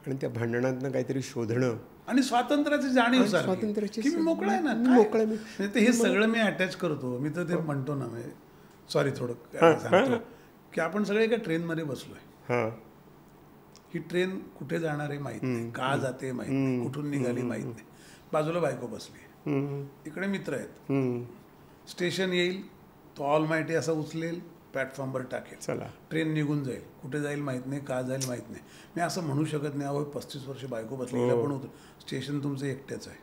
आणि त्या भांडणातनं काहीतरी शोधणं आणि स्वातंत्र्याची जाणीव, स्वातंत्र्याची मी मोकळा आहे ना, मोकळा मी. हे सगळं मी अटॅच करतो. मी तर ते म्हणतो ना, सॉरी थोडं सांगतो की आपण सगळे एका ट्रेनमध्ये बसलोय. ही ट्रेन कुठे जाणार आहे माहीत नाही, का जाते माहीत नाही, कुठून निघाली माहीत नाही. बाजूला बायको बसली, इकडे मित्र आहेत. स्टेशन येईल, तो ऑल माहिती असं उचलेल, प्लॅटफॉर्मवर टाकेल, चला ट्रेन निघून जाईल, कुठे जाईल माहीत नाही, का जाईल माहीत नाही. मी असं म्हणू शकत नाही अहो 35 वर्ष बायको बसलेला पण होतं, स्टेशन तुमचं एकट्याच आहे.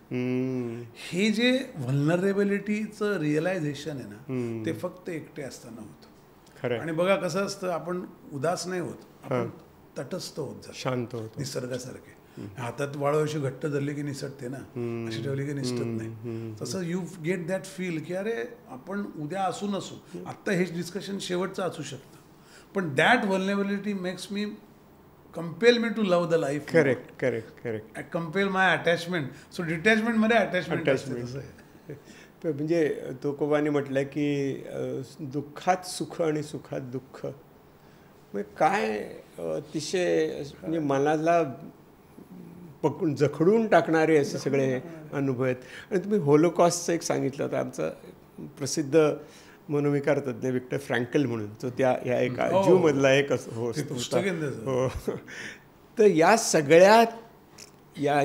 हे जे व्हल्नरेबिलिटीचं रिअलायझेशन आहे ना, ते फक्त एकटे असताना होतं. आणि बघा कसं असतं, आपण उदास नाही होत, आपण तटस्थ होत जातो, शांत होतो, निसर्गासारखे. हातात वाळू अशी घट्ट धरली की निसटते ना, अशी ठेवली की निसटत नाही. तसं यू गेट दॅट फील की अरे आपण उद्या असू नसू, आत्ता हे डिस्कशन शेवटचं असू शकतं, पण that vulnerability makes me compel me to love the life. Correct. I compel my attachment. So डिटॅचमेंटमध्ये अटॅचमेंट असते. म्हणजे तुकोबांनी म्हटलं की दुःखात सुख आणि सुखात दुःख. म्हणजे काय अतिशय म्हणजे मनाला पकडून जखडून टाकणारे असे सगळे अनुभव आहेत. आणि तुम्ही होलोकॉस्टचं एक सांगितलं होतं. आमचा प्रसिद्ध मनोविकार तज्ज्ञ विक्टर फ्रँकल म्हणून, तो ह्या एका ज्यूमधला एक होस्ट होता. तर या सगळ्या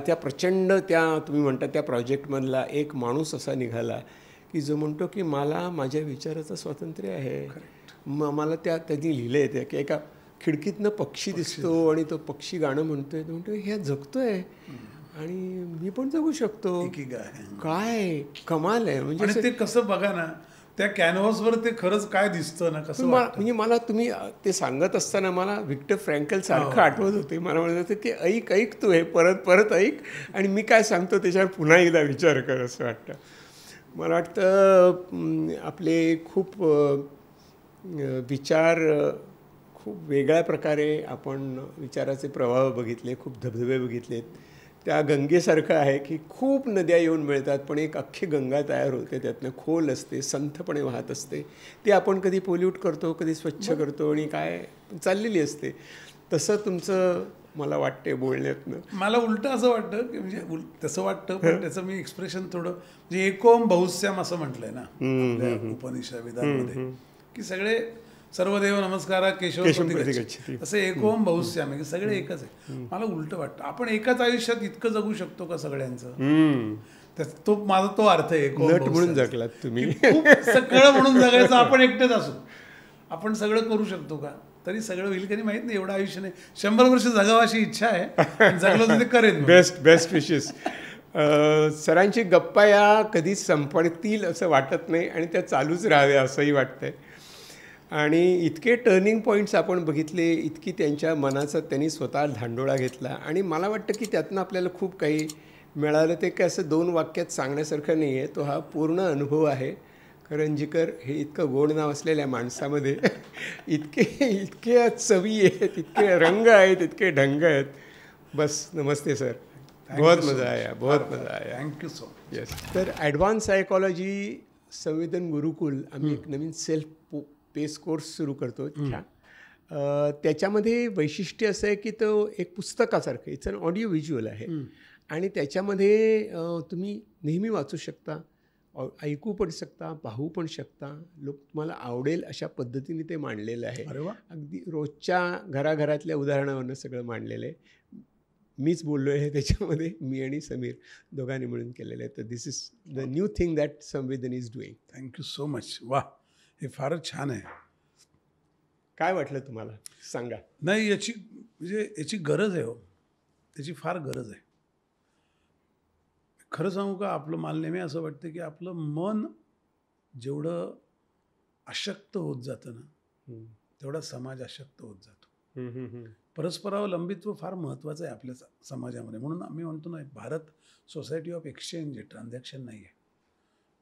त्या प्रचंड तुम्ही म्हणता त्या प्रोजेक्टमधला एक माणूस असा निघाला की जो म्हणतो की मला माझ्या विचाराचं स्वातंत्र्य आहे. मला त्यांनी लिहिलं आहे की एका खिडकीतनं पक्षी दिसतो आणि तो पक्षी गाणं म्हणतोय, तो म्हणतो ह्या जगतोय आणि मी पण जगू शकतो. काय कमाल आहे. म्हणजे ते कसं बघा ना, त्या कॅनव्हासवर ते खरंच काय दिसतं ना, कसं म्हणजे मला तुम्ही ते सांगत असताना मला विक्टर फ्रँकल सारखं आठवत होते. मला म्हणत होतं की ऐक तू हे परत ऐक आणि मी काय सांगतो त्याच्यावर पुन्हा एकदा विचार कर, असं वाटतं. मला वाटतं आपले खूप विचार खूप वेगळ्या प्रकारे आपण विचाराचे प्रवाह बघितले, खूप धबधबे बघितलेत. त्या गंगेसारखं आहे की खूप नद्या येऊन मिळतात, पण एक अख्खी गंगा तयार होते, त्यातनं खोल असते, संथपणे वाहत असते. ती आपण कधी पोल्यूट करतो, कधी स्वच्छ करतो आणि काय चाललेली असते. तसं तुमचं मला वाटते बोलण्यातनं. मला उलटं असं वाटतं की म्हणजे तसं वाटतं, पण त्याचं मी एक्सप्रेशन थोडं म्हणजे एकोम बहुस्याम असं म्हटलंय ना आपल्या उपनिषद वेदांमध्ये, की सगळे सर्वदेव नमस्कारा केशव प्रति, तसं एकोम बहुस्याम आहे की सगळे एकच आहे. मला उलटं वाटतं आपण एकाच आयुष्यात इतकं जगू शकतो का सगळ्यांचं, तो माझा तो अर्थ आहे एकोम नट म्हणून जगलात तुम्ही, सगळं म्हणून जगायचं. आपण एकटेच असू, आपण सगळं करू शकतो का, तरी सगळं होईल की नाही माहीत नाही. एवढं आयुष्य नाही, 100 वर्ष जगावं अशी इच्छा आहे, जगलो तर ते करेन. बेस्ट विशेस. सरांची गप्पा या कधीच संपतील असं वाटत नाही आणि त्या चालूच राहाव्या असंही वाटतंय. आणि इतके टर्निंग पॉईंट्स आपण बघितले, इतकी त्यांच्या मनाचा त्यांनी स्वतः धांडोळा घेतला आणि मला वाटतं की त्यातनं आपल्याला खूप काही मिळालं. ते काय असं 2 वाक्यात सांगण्यासारखं नाही आहे, तो हा पूर्ण अनुभव आहे. करंजीकर हे इतकं गोड नाव असलेल्या माणसामध्ये इतके चवी आहेत, इतके रंग आहेत, इतके ढंग आहेत. बस नमस्ते सर, बहुत मजा आया, बहुत मजा आया. Thank you so much. येस. तर ॲडव्हान्स सायकॉलॉजी संवेदन गुरुकुल आम्ही एक नवीन सेल्फ पेस कोर्स सुरू करतो. त्याच्यामध्ये वैशिष्ट्य असं आहे की तो एक पुस्तकासारखं, इट्स अन ऑडिओ व्हिज्युअल आहे आणि त्याच्यामध्ये तुम्ही नेहमी वाचू शकता, ऐकू पण शकता, पाहू पण शकता. तुम्हाला आवडेल अशा पद्धतीने ते मांडलेलं आहे. अगदी रोजच्या घराघरातल्या उदाहरणावरनं सगळं मांडलेलं आहे. मीच बोललो आहे त्याच्यामध्ये, मी आणि समीर दोघांनी मिळून केलेलं आहे. तर this is the new thing that Samvedan is doing. Thank you so much. वा, हे फारच छान आहे. काय वाटलं तुम्हाला, सांगा. नाही, याची गरज आहे हो, त्याची फार गरज आहे. खरं सांगू का, आपलं मला नेहमी असं वाटतं की आपलं मन जेवढं अशक्त होत जातं ना, तेवढा समाज अशक्त होत जातो. परस्परावलंबित्व फार महत्त्वाचं आहे आपल्या समाजामध्ये. म्हणून आम्ही म्हणतो ना, भारत सोसायटी ऑफ एक्सचेंज आहे, ट्रान्झॅक्शन नाही आहे.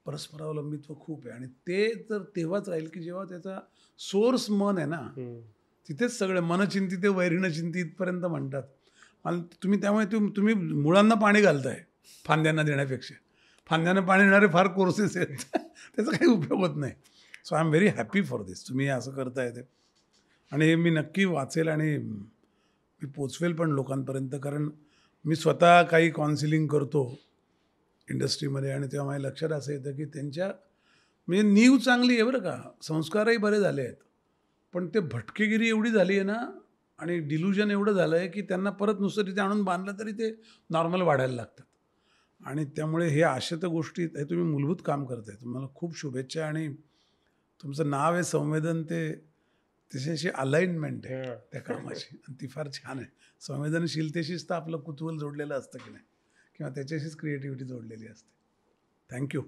परस्परावलंबित्व खूप आहे आणि ते तर तेव्हाच राहील की जेव्हा त्याचा सोर्स मन आहे ना, तिथेच सगळे मनचिंतिते वैरिण चिंती इथपर्यंत म्हणतात. तुम्ही त्यामुळे तुम्ही मुळांना पाणी घालताय फांद्यांना देण्यापेक्षा. फांद्यांना पाणी देणारे फार कोर्सेस आहेत, त्याचा काही उपयोग होत नाही. So I am very happy for this, तुम्ही असं करताय ते. आणि हे मी नक्की वाचेल आणि मी पोचवेल पण लोकांपर्यंत, कारण मी स्वतः काही काउन्सिलिंग करतो इंडस्ट्रीमध्ये आणि तेव्हा माझ्या लक्षात असं येतं की त्यांच्या म्हणजे नीव चांगली आहे बरं का, संस्कारही बरे झाले आहेत, पण ते भटकेगिरी एवढी झाली आहे ना आणि डिल्युजन एवढं झालं आहे की त्यांना परत नुसतं तिथे आणून बांधलं तरी ते नॉर्मल वाढायला लागतात. आणि त्यामुळे हे आशेत गोष्टी, हे तुम्ही मूलभूत काम करताय, तुम्हाला खूप शुभेच्छा. आणि तुमचं नाव आहे संवेदन, ते त्याच्याशी अलाइनमेंट आहे त्या कामाची, आणि ती फार छान आहे. संवेदनशीलतेशीच तर आपलं कुतूहल जोडलेलं असतं की नाही, किंवा त्याच्याशीच क्रिएटिव्हिटी जोडलेली असते. थँक्यू.